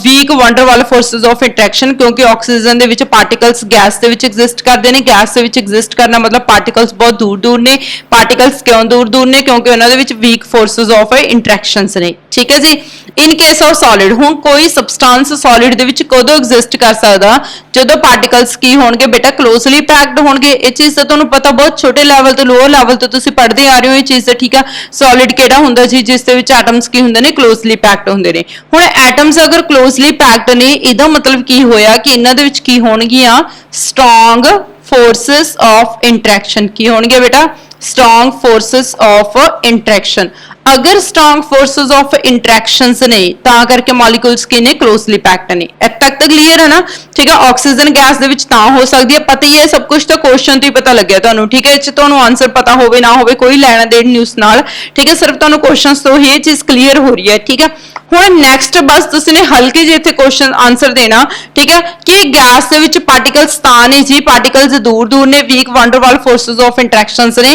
S1: Week van der Waals forces of interaction, क्योंकि oxygen they which particles gas they which exist करदे ने। गैस दे विच एग्जिस्ट करना मतलब पार्टिकल्स बहुत दूर ने। पार्टिकल्स क्यों दूर ने? क्योंकि उन्हां दे विच वीक फोर्सेस ऑफ इंट्रैक्शंस ने। ठीक है जी, इन केस ऑफ सॉलिड, हुण कोई सबसटेंस सॉलिड दे विच कदों एग्जिस्ट कर सकदा? जदों पार्टिकल्स की होणगे बेटा? क्लोजली पैक्ड होणगे। ये चीज़ तो तुहानूं पता बहुत छोटे लैवल तो लोअर लैवल तो तुसीं पढ़दे आ रहे हो ये चीज़। ठीक है, सॉलिड किहड़ा हुंदा जी? जिस दे विच एटम्स की हुंदे ने? क्लोजली पैक्ड हुंदे ने। हुण एटम्स अगर क्लोजली पैक्ड ने, इहदा मतलब की होया कि इन्हां दे विच की होणगीआं? Strong forces of interaction. की होणगे बेटा? Strong forces of interaction. अगर स्ट्रॉन्ग फोर्सेस ऑफ इंट्रैक्शंस ने तां करके मॉलिक्यूल्स की ने? क्लोजली पैक्ड ने। इत्थे तक तो क्लीयर है ना? ठीक है, ऑक्सीजन गैस दे विच तां हो सकदी है, पता ही है सब कुछ, तो क्वेश्चन तो ही पता लग गया तुहानूं। ठीक है, इस तुहानूं आंसर पता होवे ना होवे कोई लेना देन नहीं उस नाल। ठीक है, सिर्फ तुहानूं क्वेश्चंस तो ही ये चीज क्लीयर हो रही है। ठीक है, हुण नैक्सट बस तुसीं ने हल्के जे इत्थे क्वेश्चन आंसर देना। ठीक है, कि गैस दे विच पार्टिकल्स तां ने जी, पार्टिकल्स दूर ने, weak van der Waals forces of interactions ने।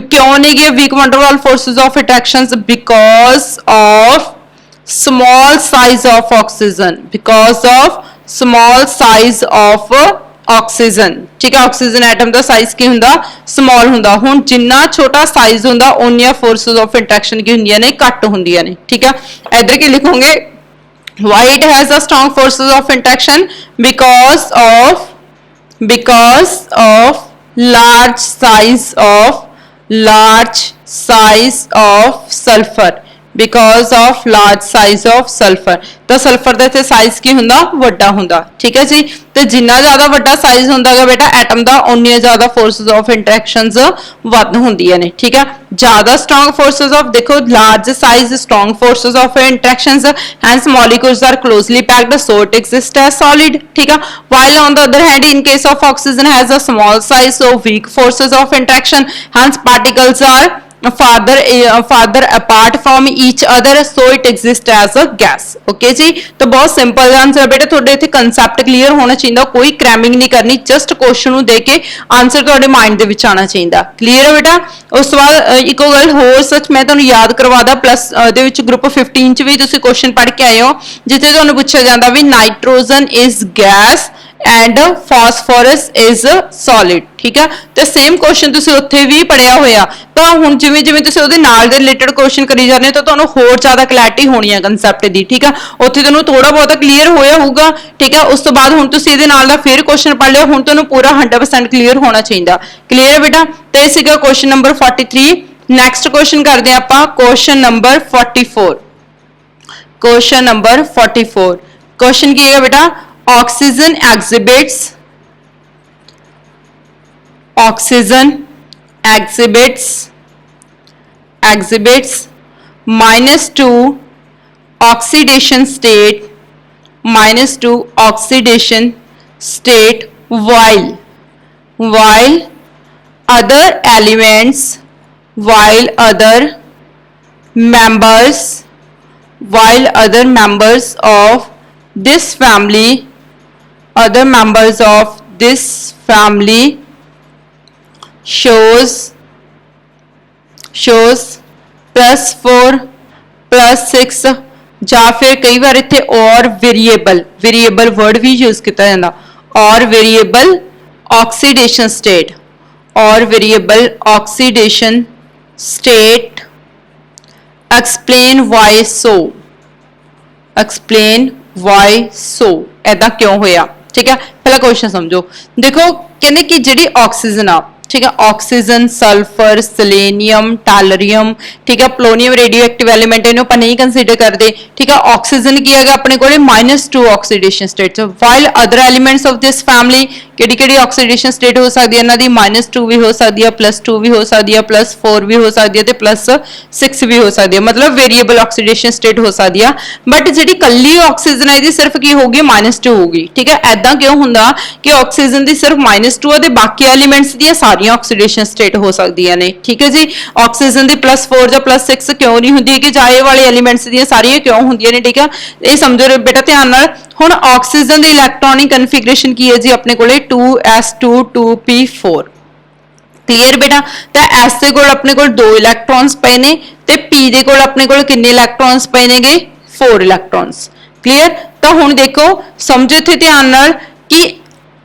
S1: क्यों ने ये weak van der Waals forces of interactions? because of small size of oxygen, because of small size of oxygen, ठीक है। ऑक्सीजन एटम का साइज की हुंदा स्मॉल हुंदा। हुण जिन्ना छोटा साइज हुंदा उन्नियां फोर्सेस ऑफ इंट्रैक्शन की हुंदियां ने घट हुंदियां ने, ठीक है। इधर की लिखोगे why it has a strong forces of interaction because of large size of sulfur, because of large size of sulfur। तो सल्फर का इत्थे साइज की हुंदा वड्डा हुंदा, ठीक है जी। तो जिन्ना ज्यादा वड्डा साइज हुंदा गा बेटा एटम का उन्नियां ज्यादा फोर्सेस ऑफ इंट्रैक्शंस वध हुंदियां ने, ठीक है। ज्यादा स्ट्रॉन्ग फोर्सेस ऑफ देखो large size strong forces of interactions hence molecules are closely packed so it exist as solid, ठीक है। While on the other hand in case of oxygen has a small size so weak forces of interaction hence particles are farther apart from each other so it exists as a gas। Okay जी, तो बहुत simple answer है बेटा। थोड़े इत्थे concept clear होना चाहिए, कोई क्रैमिंग नहीं करनी, जस्ट क्वेश्चन ਨੂੰ ਦੇ ਕੇ ਆਨਸਰ ਤੁਹਾਡੇ ਮਾਈਂਡ ਦੇ ਵਿੱਚ ਆਣਾ ਚਾਹੀਦਾ। ਕਲੀਅਰ ਹੈ ਬੇਟਾ। ਉਸ ਤੋਂ ਬਾਅਦ ਇੱਕੋ ਗੱਲ ਹੋਰ ਸੱਚ ਮੈਂ ਤੁਹਾਨੂੰ ਯਾਦ ਕਰਵਾਦਾ ਪਲੱਸ ਦੇ ਵਿੱਚ ਗਰੁੱਪ 15 ਚ ਵੀ ਤੁਸੀਂ ਕੁਐਸਚਨ ਪੜ੍ਹ ਕੇ ਆਏ ਹੋ ਜਿੱਥੇ ਤੁਹਾਨੂੰ ਪੁੱਛਿਆ ਜਾਂਦਾ ਵੀ nitrogen is gas and phosphorus is solid, ठीक है। तो सेम क्वेश्चन तुसी उत्थे भी पढ़िया होया। तो हुण जिवें जिवें तुसी उहदे नाल दे रिलेटेड क्वेश्चन करी जाने तो तुहानूं होर ज़्यादा क्लैरिटी होनी है कंसैप्ट दी, ठीक है। उत्थे तुहानूं थोड़ा बहुत क्लीयर होया होगा, ठीक है। उस तो बाद हुण तुसी इहदे नाल दा फिर क्वेश्चन पढ़ लिया, हुण तुहानूं पूरा 100% क्लीयर होना चाहिए। क्लीयर है बेटा। तो इह सीगा क्वेश्चन नंबर 43। नैक्सट क्वेश्चन करदे आपां question number 44। Question number 44 question की है बेटा oxygen exhibits -2 oxidation state while other members of this family shows +4 +6 ਜਾਂ फिर कई बार इत्थे और वेरिएबल वर्ड भी यूज किया जाता और variable oxidation state explain why so ऐदा क्यों होया, ठीक है। पहला क्वेश्चन समझो। देखो कहने की जिहड़ी ऑक्सीजन आ, ठीक है, ऑक्सीजन सल्फर सेलेनियम टैलरियम, ठीक है, पोलोनियम रेडियो एक्टिव एलीमेंट इन्हों अपन नहीं कंसीडर करते, ठीक है। ऑक्सीजन की है अपने को -2 oxidation state while other elements of this family किहड़ी ऑक्सीडेशन स्टेट हो सकती है इन्हां दी -2 भी हो सकती है +2 भी हो सकती है +4 भी हो सकती है ते +6 भी हो सकती है, मतलब वेरिएबल ऑक्सीडेशन स्टेट हो सकती है। बट जिहड़ी कल्ली ऑक्सीजन है सिर्फ की होगी -2 होगी, ठीक है। ऐदा क्यों हुंदा कि ऑक्सीजन दी सिर्फ -2 है ते बाकी एलीमेंट्स दी सारी ऑक्सीडेशन स्टेट हो सकती ने, ठीक है जी। ऑक्सीजन दी +4 या +6 क्यों नहीं होंदी कि जाए वाले एलीमेंट्स दी सारियां क्यों होंदियां ने, ठीक है। ये समझो बेटा ध्यान नाल। हुण ऑक्सीजन दी इलैक्ट्रॉनिक कन्फिगरेशन की है जी अपने कोले 2s2 2p4। क्लीयर बेटा। तो S दे कोल अपने कोल 2 इलैक्ट्रॉन्स पे ने ते P दे कोल अपने कोल कितने इलैक्ट्रॉन्स पे नेगे 4 इलैक्ट्रॉन्स। क्लीयर। तो हुण देखो समझो इत्थे ध्यान नाल कि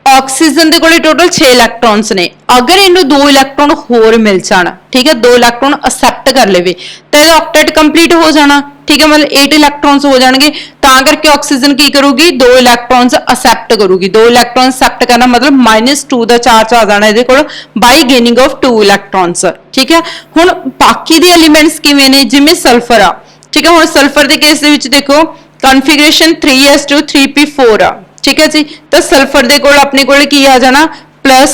S1: ऑक्सीजन दे कोले टोटल 6 इलैक्ट्रॉन्स ने, अगर इन्हू 2 इलैक्ट्रॉन होर मिल जाना, ठीक है, 2 इलैक्ट्रॉन एक्सेप्ट कर लेवे तो यह ऑक्टेट कंप्लीट हो जाना, ठीक है, मतलब 8 इलैक्ट्रॉन्स हो जाएंगे। तां करके ऑक्सीजन की करूगी 2 इलैक्ट्रॉन्स एक्सेप्ट करूगी। 2 इलैक्ट्रॉन एक्सेप्ट करना मतलब -2 का चार्ज आ जाना इहदे कोल बाय गेनिंग ऑफ 2 इलैक्ट्रॉन्स, ठीक है। हुण बाकी दे एलीमेंट्स किवें ने, जिवें सल्फर आ, ठीक है। हुण सल्फर दे केस दे विच देखो कन्फिगरेशन 3s2 3p4 आ, ठीक है जी। तो सल्फर दे कोल अपने कोल की आ जाना प्लस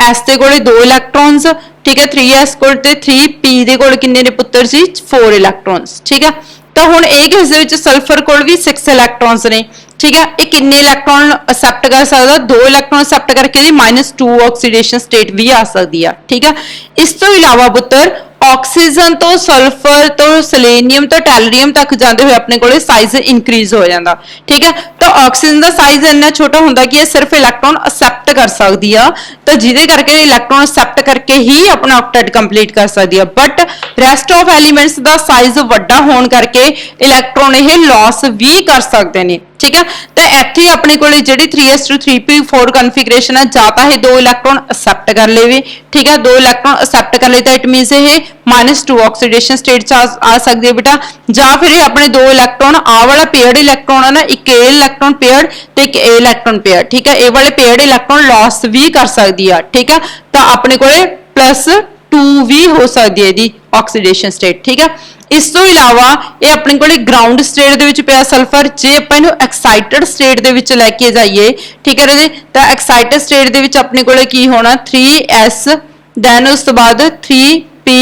S1: S दे कोल 2 इलैक्ट्रॉन्स, ठीक है, 3s कोल ते 3p दे कोल किन्ने ने पुत्तर जी 4 इलैक्ट्रॉन्स, ठीक है। तो हुण एक केस दे विच सल्फर कोल भी 6 इलैक्ट्रॉन्स ने, ठीक है। ये किन्ने इलैक्ट्रॉन एक्सेप्ट कर सकदा 2 इलैक्ट्रॉन एक्सेप्ट करके जी -2 ऑक्सीडेशन स्टेट भी आ सकती है, ठीक है। इस तो इलावा पुत्तर ऑक्सीजन तो सल्फर तो सेलेनियम तो टैलरियम तक जाते हुए अपने को साइज इंक्रीज हो जाता, ठीक है। तो ऑक्सीजन का साइज इन्ना छोटा होंगे कि सिर्फ इलैक्ट्रॉन एक्सेप्ट कर सकती है, तो जिदे करके इलैक्ट्रॉन एक्सेप्ट करके ही अपना ऑक्टेट कंप्लीट कर सकती है। बट रेस्ट ऑफ एलीमेंट्स का साइज वड्डा होने करके इलैक्ट्रॉन ये लॉस भी कर सकते हैं, ठीक है। तो ਇੱਥੇ ਆਪਣੇ ਕੋਲੇ ਜਿਹੜੀ 3s2 3p4 ਕਨਫੀਗਰੇਸ਼ਨ ਹੈ ਜਾਂ ਤਾਂ ਇਹ ਦੋ ਇਲੈਕਟ੍ਰੋਨ ਅਸੈਪਟ ਕਰ ਲੇਵੇ, ਠੀਕ ਹੈ, ਦੋ ਇਲੈਕਟ੍ਰੋਨ ਅਸੈਪਟ ਕਰ ਲਏ ਤਾਂ ਇਟ ਮੀਨਸ ਇਹ -2 ਆਕਸੀਡੇਸ਼ਨ ਸਟੇਟ ਚ ਆ ਸਕਦੀ ਹੈ ਬੇਟਾ, ਜਾਂ ਫਿਰ ਇਹ ਆਪਣੇ ਦੋ ਇਲੈਕਟ੍ਰੋਨ ਆ ਵਾਲਾ ਪੇਅਰਡ ਇਲੈਕਟ੍ਰੋਨ ਹੈ ਨਾ, ਇੱਕ A ਇਲੈਕਟ੍ਰੋਨ ਪੇਅਰਡ ਤੇ ਇੱਕ A ਇਲੈਕਟ੍ਰੋਨ ਪੇਅਰਡ, ਠੀਕ ਹੈ, ਇਹ ਵਾਲੇ ਪੇਅਰਡ ਇਲੈਕਟ੍ਰੋਨ ਲਾਸ ਵੀ ਕਰ ਸਕਦੀ ਆ, ਠੀਕ ਹੈ। ਤਾਂ ਆਪਣੇ ਕੋਲੇ +2 ਵੀ ਹੋ ਸਕਦੀ ਹੈ ਇਹਦੀ ਆਕਸੀਡੇਸ਼ਨ ਸਟੇਟ, ਠੀਕ ਹੈ। ਇਸ ਤੋਂ ਇਲਾਵਾ ਇਹ ਆਪਣੇ ਕੋਲੇ ਗਰਾਊਂਡ ਸਟੇਟ ਦੇ ਵਿੱਚ ਪਿਆ ਸਲਫਰ, ਜੇ ਆਪਾਂ ਇਹਨੂੰ ਐਕਸਾਈਟਡ ਸਟੇਟ ਦੇ ਵਿੱਚ ਲੈ ਕੇ ਜਾਈਏ, ਠੀਕ ਹੈ ਰਾਜੇ, ਤਾਂ ਐਕਸਾਈਟਡ ਸਟੇਟ ਦੇ ਵਿੱਚ ਆਪਣੇ ਕੋਲੇ ਕੀ ਹੋਣਾ 3s ਦੈਨ ਉਸ ਤੋਂ ਬਾਅਦ 3p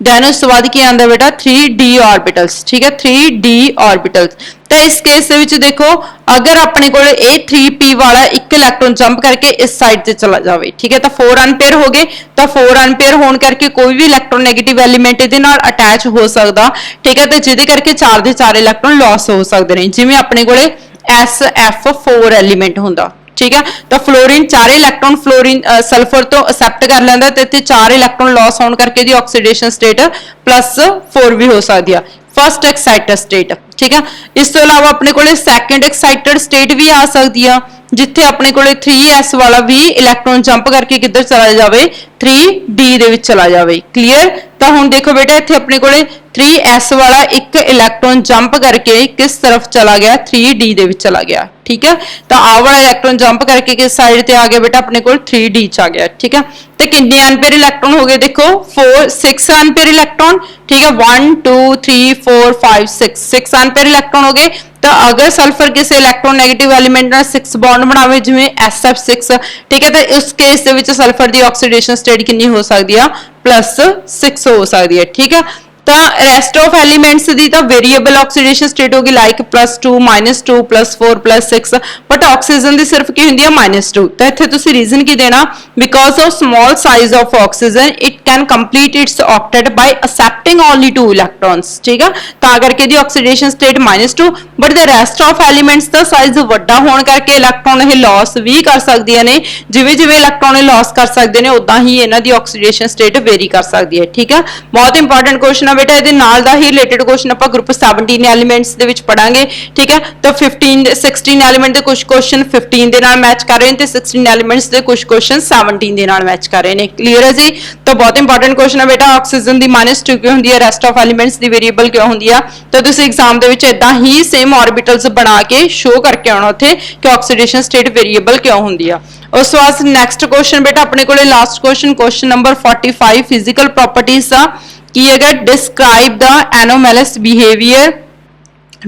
S1: ਦੈਨ ਉਸ ਤੋਂ ਬਾਅਦ ਕੀ ਆਉਂਦਾ ਬੇਟਾ 3d ਆਰਬਿਟਲਸ, ਠੀਕ ਹੈ, 3d ਆਰਬਿਟਲਸ। ਤਾਂ ਇਸ ਕੇਸ ਦੇ ਵਿੱਚ ਦੇਖੋ ਅਗਰ ਆਪਣੇ ਕੋਲ ਇਹ 3p ਵਾਲਾ ਇੱਕ ਇਲੈਕਟ੍ਰੋਨ ਜੰਪ ਕਰਕੇ ਇਸ ਸਾਈਡ ਤੇ ਚਲਾ ਜਾਵੇ, ਠੀਕ ਹੈ, ਤਾਂ 4 ਅਨਪੇਅਰ ਹੋ ਗਏ, ਤਾਂ 4 ਅਨਪੇਅਰ ਹੋਣ ਕਰਕੇ ਕੋਈ ਵੀ ਇਲੈਕਟ੍ਰੋਨੈਗੇਟਿਵ ਐਲੀਮੈਂਟ ਇਹਦੇ ਨਾਲ ਅਟੈਚ ਹੋ ਸਕਦਾ, ਠੀਕ ਹੈ, ਤੇ ਜਿਹਦੇ ਕਰਕੇ 4 ਦੇ 4 ਇਲੈਕਟ੍ਰੋਨ ਲਾਸ ਹੋ ਸਕਦੇ ਨੇ, ਜਿਵੇਂ ਆਪਣੇ ਕੋਲੇ SF4 ਐਲੀਮੈਂਟ ਹੁੰਦਾ, ਠੀਕ ਹੈ। ਤਾਂ ਫਲੋਰੀਨ ਚਾਰੇ ਇਲੈਕਟ੍ਰੋਨ ਫਲੋਰੀਨ ਸਲਫਰ ਤੋਂ ਅਸੈਪਟ ਕਰ ਲੈਂਦਾ ਤੇ ਇੱਥੇ 4 ਇਲੈਕਟ੍ਰੋਨ ਲਾਸ ਹੋਣ ਕਰਕੇ ਦੀ ਆਕਸੀਡੇਸ਼ਨ ਸਟੇਟ +4 ਵੀ ਹੋ ਸਕਦੀ ਆ, ਫਸਟ ਐਕਸਾਈਟਡ ਸਟੇਟ, ਠੀਕ ਹੈ। ਇਸ ਤੋਂ ਇਲਾਵਾ ਆਪਣੇ ਕੋਲੇ ਸੈਕੰਡ ਐਕਸਾਈਟਡ ਸਟੇਟ ਵੀ ਆ ਸਕਦੀ ਆ, ਜਿੱਥੇ ਆਪਣੇ ਕੋਲੇ 3s ਵਾਲਾ ਵੀ ਇਲੈਕਟ੍ਰੋਨ ਜੰਪ ਕਰਕੇ ਕਿੱਧਰ ਚਲਾ ਜਾਵੇ 3d ਦੇ ਵਿੱਚ ਚਲਾ ਜਾਵੇ, ਕਲੀਅਰ। ਤਾਂ ਹੁਣ ਦੇਖੋ ਬੇਟਾ ਇੱਥੇ ਆਪਣੇ ਕੋਲੇ 3s ਵਾਲਾ ਇੱਕ ਇਲੈਕਟ੍ਰੋਨ ਜੰਪ ਕਰਕੇ ਕਿਸ ਤਰਫ ਚਲਾ ਗਿਆ 3d ਦੇ ਵਿੱਚ ਚਲਾ ਗਿਆ, ਠੀਕ ਹੈ। ਤਾਂ ਆਹ ਵਾਲਾ ਇਲੈਕਟ੍ਰੋਨ ਜੰਪ ਕਰਕੇ ਕਿਸ ਸਾਈਡ ਤੇ ਆ ਗਿਆ ਬੇਟਾ ਆਪਣੇ ਕੋਲ 3d ਚ ਆ ਗਿਆ, ਠੀਕ ਹੈ। ਤੇ ਕਿੰਨੇ ਅਨਪੇਅਰ ਇਲੈਕਟ੍ਰੋਨ ਹੋ ਗਏ ਦੇਖੋ 6 ਅਨਪੇਅਰ ਇਲੈਕਟ੍ਰੋਨ, ਠੀਕ ਹੈ, 1 2 3 4 5 6 ਅਨਪੇਅਰ ਇਲੈਕਟ੍ਰੋਨ ਹੋ ਗਏ। ਤਾਂ ਅਗਰ ਸਲਫਰ ਕਿਸੇ ਇਲੈਕਟ੍ਰੋਨ ਨੈਗੇਟਿਵ ਐਲੀਮੈਂਟ ਨਾਲ 6 ਬੌਂਡ ਬਣਾਵੇ ਜਿਵੇਂ SF6, ਠੀਕ ਹੈ, ਤਾਂ ਉਸ ਕੇਸ ਦੇ ਵਿੱਚ ਸਲਫਰ ਦੀ ਆਕਸੀਡੇਸ਼ਨ ਸਟੇਟ ਕਿੰਨੀ ਹੋ ਸਕਦੀ ਆ +6 ਹੋ ਸਕਦੀ ਹੈ, ਠੀਕ ਹੈ। ਤਾਂ ਰੈਸਟ ਆਫ ਐਲੀਮੈਂਟਸ ਦੀ ਤਾਂ ਵੇਰੀਏਬਲ ਆਕਸੀਡੇਸ਼ਨ ਸਟੇਟ ਹੋਗੀ ਲਾਈਕ +2 -2 +4 +6, ਬਟ ਆਕਸੀਜਨ ਦੀ ਸਿਰਫ ਕੀ ਹੁੰਦੀ ਆ -2। ਤਾਂ ਇੱਥੇ ਤੁਸੀਂ ਰੀਜ਼ਨ ਕੀ ਦੇਣਾ because of small size of oxygen it can complete its octet by accepting only 2 electrons, ਠੀਕ ਆ, ਤਾਂ ਕਰਕੇ ਦੀ oxidation state -2, but the rest of elements ਦਾ ਸਾਈਜ਼ ਵੱਡਾ ਹੋਣ ਕਰਕੇ ਇਲੈਕਟ੍ਰੋਨ ਇਹ ਲਾਸ ਵੀ ਕਰ ਸਕਦੀਆਂ ਨੇ, ਜਿਵੇਂ ਜਿਵੇਂ ਇਲੈਕਟ੍ਰੋਨ ਇਹ ਲਾਸ ਕਰ ਸਕਦੇ ਨੇ ਉਦਾਂ ਹੀ ਇਹਨਾਂ ਦੀ ਆਕਸੀਡੇਸ਼ਨ ਸਟੇਟ ਵੇਰੀ ਕਰ ਸਕਦੀ ਹੈ, ਠੀਕ ਆ। ਬਹੁਤ ਇੰਪੋਰਟੈਂਟ ਕੁਐਸਚਨ ਬੇਟਾ, ਇਹਦੇ ਨਾਲ ਦਾ ਹੀ ਰਿਲੇਟਡ ਕੁਐਸਚਨ ਆਪਾਂ ਗਰੁੱਪ 17 ਐਲੀਮੈਂਟਸ ਦੇ ਵਿੱਚ ਪੜਾਂਗੇ, ਠੀਕ ਹੈ। ਤਾਂ 16 ਐਲੀਮੈਂਟ ਦੇ ਕੁਝ ਕੁਐਸਚਨ 15 ਦੇ ਨਾਲ ਮੈਚ ਕਰ ਰਹੇ ਨੇ ਤੇ 16 ਐਲੀਮੈਂਟਸ ਦੇ ਕੁਝ ਕੁਐਸਚਨ 17 ਦੇ ਨਾਲ ਮੈਚ ਕਰ ਰਹੇ ਨੇ, ਕਲੀਅਰ ਹੈ ਜੀ। ਤਾਂ ਬਹੁਤ ਇੰਪੋਰਟੈਂਟ ਕੁਐਸਚਨ ਹੈ ਬੇਟਾ, ਆਕਸੀਜਨ ਦੀ -2 ਕਿਉਂ ਹੁੰਦੀ ਹੈ, rest of elements the variable ਕਿਉਂ ਹੁੰਦੀ ਆ। ਤਾਂ ਤੁਸੀਂ ਐਗਜ਼ਾਮ ਦੇ ਵਿੱਚ ਇਦਾਂ ਹੀ ਸੇਮ ਆਰਬਿਟਲਸ ਬਣਾ ਕੇ ਸ਼ੋ ਕਰਕੇ ਆਉਣਾ ਉੱਥੇ ਕਿ ਆਕਸੀਡੇਸ਼ਨ ਸਟੇਟ ਵੇਰੀਏਬਲ ਕਿਉਂ ਹੁੰਦੀ ਆ। ਉਸ ਤੋਂ ਬਾਅਦ ਨੈਕਸਟ ਕੁਐਸਚਨ ਬੇਟਾ ਆਪਣੇ ਕੋਲੇ last question number 45 physical properties ਦਾ ਕੀ ਹੈਗਾ, ਡਿਸਕ੍ਰਾਈਬ ਦਾ ਐਨੋਮੈਲਸ ਬਿਹੇਵੀਅਰ,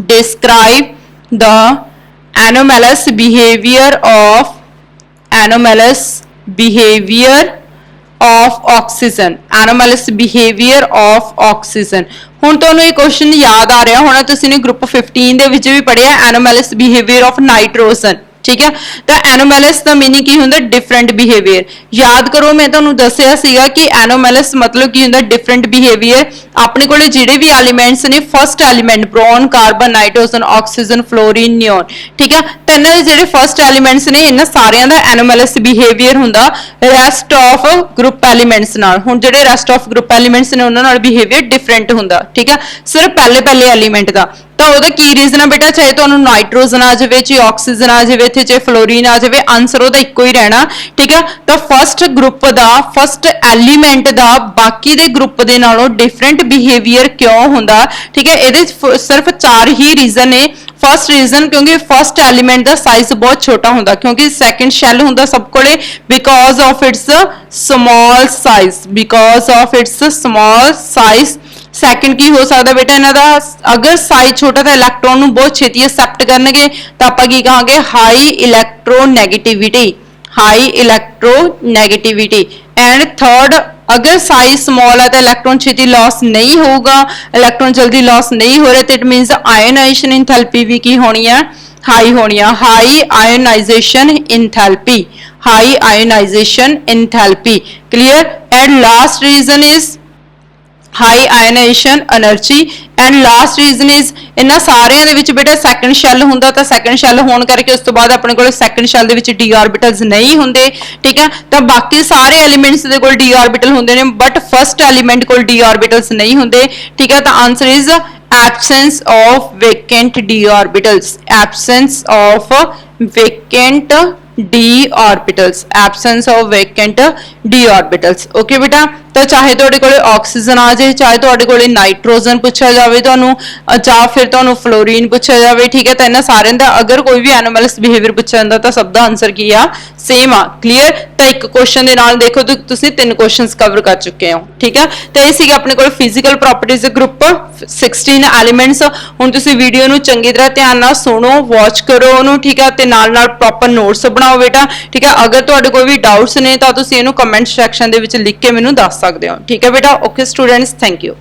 S1: ਡਿਸਕ੍ਰਾਈਬ ਦਾ anomalous behaviour of oxygen, anomalous behaviour of oxygen. ਹੁਣ ਤੁਹਾਨੂੰ ਇਹ ਕੁਐਸਚਨ ਯਾਦ ਆ ਰਿਹਾ ਹੋਣਾ, ਤੁਸੀਂ ਨੇ ਗਰੁੱਪ 15 ਦੇ ਵਿੱਚ ਵੀ ਪੜਿਆ ਐਨੋਮੈਲਸ ਬਿਹੇਵੀਅਰ ਆਫ ਨਾਈਟ੍ਰੋਜਨ, ਠੀਕ ਹੈ। ਤਾਂ ਐਨੋਮੈਲਸ ਦਾ ਮੀਨਿੰਗ ਕੀ ਹੁੰਦਾ ਡਿਫਰੈਂਟ ਬਿਹੇਵੀਅਰ। ਯਾਦ ਕਰੋ ਮੈਂ ਤੁਹਾਨੂੰ ਦੱਸਿਆ ਸੀਗਾ ਕਿ ਐਨੋਮੈਲਸ ਮਤਲਬ ਕੀ ਹੁੰਦਾ ਡਿਫਰੈਂਟ ਬਿਹੇਵੀਅਰ। ਆਪਣੇ ਕੋਲੇ ਜਿਹੜੇ ਵੀ ਐਲੀਮੈਂਟਸ ਨੇ first element boron, carbon, nitrogen, oxygen, fluorine, neon, ਠੀਕ ਆ, ਤਾਂ ਇਹਨਾਂ ਦੇ ਜਿਹੜੇ ਫਸਟ ਐਲੀਮੈਂਟਸ ਨੇ ਇਹਨਾਂ ਸਾਰਿਆਂ ਦਾ ਐਨੋਮੈਲਸ ਬਿਹੇਵੀਅਰ ਹੁੰਦਾ ਰੈਸਟ ਆਫ ਗਰੁੱਪ ਐਲੀਮੈਂਟਸ ਨਾਲ। ਹੁਣ ਜਿਹੜੇ ਰੈਸਟ ਆਫ ਗਰੁੱਪ ਐਲੀਮੈਂਟਸ ਨੇ ਉਹਨਾਂ ਨਾਲ ਬਿਹੇਵੀਅਰ ਡਿਫਰੈਂਟ ਹੁੰਦਾ, ਠੀਕ ਆ, ਸਿਰਫ ਪਹਿਲੇ ਐਲੀਮੈਂਟ ਦਾ। ਤਾਂ ਉਹਦਾ ਕੀ ਰੀਜ਼ਨ ਆ ਬੇਟਾ, ਚਾਹੇ ਤੁਹਾਨੂੰ ਨਾਈਟ੍ਰੋਜਨ ਆ ਜਾਵੇ, ਚਾਹੇ ਆਕਸੀਜਨ ਆ ਜਾਵੇ, ਇੱਥੇ ਚਾਹੇ ਫਲੋਰੀਨ ਆ ਜਾਵੇ, ਆਨਸਰ ਉਹਦਾ ਇੱਕੋ ਹੀ ਰਹਿਣਾ, ਠੀਕ ਆ। ਤਾਂ ਫਸਟ ਗਰੁੱਪ ਦਾ ਫਸਟ ਐਲੀਮੈਂਟ ਦਾ ਬਾਕੀ ਦੇ ਗਰੁੱਪ ਦੇ ਨਾਲੋਂ ਡਿਫਰੈਂਟ ਬਿਹੇਵੀਅਰ ਕਿਉਂ ਹੁੰਦਾ, ਠੀਕ ਹੈ। ਇਹਦੇ ਸਿਰਫ 4 ਹੀ ਰੀਜ਼ਨ ਨੇ। ਫਸਟ ਰੀਜ਼ਨ ਕਿਉਂਕਿ ਫਸਟ ਐਲੀਮੈਂਟ ਦਾ ਸਾਈਜ਼ ਬਹੁਤ ਛੋਟਾ ਹੁੰਦਾ, ਕਿਉਂਕਿ ਸੈਕੰਡ ਸ਼ੈਲ ਹੁੰਦਾ ਸਭ ਕੋਲੇ because of its small size. Second ਕੀ ਹੋ ਸਕਦਾ ਬੇਟਾ ਇਹਨਾਂ ਦਾ, ਅਗਰ ਸਾਈਜ਼ ਛੋਟਾ ਤਾਂ ਇਲੈਕਟ੍ਰੋਨ ਨੂੰ ਬਹੁਤ ਛੇਤੀ ਅਸੈਪਟ ਕਰਨਗੇ, ਤਾਂ ਆਪਾਂ ਕੀ ਕਹਾਂਗੇ ਹਾਈ ਇਲੈਕਟ੍ਰੋਨੈਗੇਟਿਵਿਟੀ। ਐਂਡ ਥਰਡ, ਅਗਰ ਸਾਈਜ਼ ਸਮਾਲ ਹੈ ਤਾਂ ਇਲੈਕਟ੍ਰੋਨ ਛੇਤੀ ਲਾਸ ਨਹੀਂ ਹੋਊਗਾ, ਇਲੈਕਟ੍ਰੋਨ ਜਲਦੀ ਲਾਸ ਨਹੀਂ ਹੋ ਰਹੇ, ਤੇ ਇਟ ਮੀਨਸ ਆਇਓਨਾਈਜੇਸ਼ਨ ਇੰਥੈਲਪੀ ਵੀ ਕੀ ਹੋਣੀ ਹੈ ਹਾਈ ਹੋਣੀ ਹੈ, high ionisation enthalpy, clear. And last reason is high ionisation energy. And last reason is ਇਹਨਾਂ ਸਾਰਿਆਂ ਦੇ ਵਿੱਚ ਬੇਟਾ ਸੈਕੰਡ ਸ਼ੈਲ ਹੁੰਦਾ, ਤਾਂ ਸੈਕੰਡ ਸ਼ੈਲ ਹੋਣ ਕਰਕੇ ਉਸ ਤੋਂ ਬਾਅਦ ਆਪਣੇ ਕੋਲ ਸੈਕੰਡ ਸ਼ੈਲ ਦੇ ਵਿੱਚ ਡੀ ਆਰਬਿਟਲਸ ਨਹੀਂ ਹੁੰਦੇ, ਠੀਕ ਹੈ। ਤਾਂ ਬਾਕੀ ਸਾਰੇ ਐਲੀਮੈਂਟਸ ਦੇ ਕੋਲ ਡੀ ਆਰਬਿਟਲ ਹੁੰਦੇ ਨੇ, ਬਟ ਫਸਟ ਐਲੀਮੈਂਟ ਕੋਲ ਡੀ ਆਰਬਿਟਲਸ ਨਹੀਂ ਹੁੰਦੇ, ਠੀਕ ਹੈ। ਤਾਂ answer is absence of vacant d orbitals, absence of vacant d orbitals, absence of vacant d orbitals। Okay बेटा, तो चाहे ਤੁਹਾਡੇ ਕੋਲੇ ਆਕਸੀਜਨ ਆ ਜਾਏ, ਚਾहे ਤੁਹਾਡੇ ਕੋਲੇ ਨਾਈਟ੍ਰੋਜਨ ਪੁੱਛਿਆ ਜਾਵੇ ਤੁਹਾਨੂੰ, ਜਾਂ ਫਿਰ ਤੁਹਾਨੂੰ ਫਲੋਰੀਨ ਪੁੱਛਿਆ ਜਾਵੇ, ਠੀਕ ਹੈ, ਤਾਂ ਇਹਨਾਂ ਸਾਰਿਆਂ ਦਾ ਅਗਰ ਕੋਈ ਵੀ ਐਨੋਮਲਸ ਬਿਹੇਵੀਅਰ ਪੁੱਛਿਆ ਜਾਂਦਾ ਤਾਂ ਸਭ ਦਾ ਆਨਸਰ ਕੀ ਆ, ਸੇਮ ਆ। ਕਲੀਅਰ? ਤਾਂ ਇੱਕ ਕੁਐਸਚਨ ਦੇ ਨਾਲ ਦੇਖੋ ਤੁਸੀਂ 3 ਕੁਐਸਚਨਸ ਕਵਰ ਕਰ ਚੁੱਕੇ ਹੋ, ਠੀਕ ਹੈ। ਤਾਂ ਇਹ ਸੀਗਾ ਆਪਣੇ ਕੋਲ ਫਿਜ਼ੀਕਲ ਪ੍ਰੋਪਰਟੀਜ਼ ਦੇ ਗਰੁੱਪ 16 ਐਲੀਮੈਂਟਸ। ਹੁਣ ਤੁਸੀਂ ਵੀਡੀਓ ਨੂੰ ਚੰਗੀ ਤਰ੍ਹਾਂ ਧਿਆਨ ਨਾਲ ਸੁਣੋ, ਵਾਚ ਕਰੋ ਉਹਨੂੰ, ਠੀਕ ਹੈ, ਤੇ ਨਾਲ ਨਾਲ ਪ੍ਰੋਪਰ ਨੋਟਸ ਬਣਾਓ ਬੇਟਾ, ਠੀਕ ਹੈ। ਅਗਰ ਤੁਹਾਡੇ ਕੋਈ ਵੀ ਡਾਊਟਸ ਨੇ ਤਾਂ ਤੁਸੀਂ ਇਹਨੂੰ ਕਮੈਂਟ ਸੈਕਸ਼ਨ ਦੇ ਵਿੱਚ ਲਿਖ ਕੇ ਮੈਨੂੰ ਦੱਸ ਸਕਦੇ ਹੋ, ਠੀਕ ਹੈ ਬੇਟਾ। Okay students, thank you.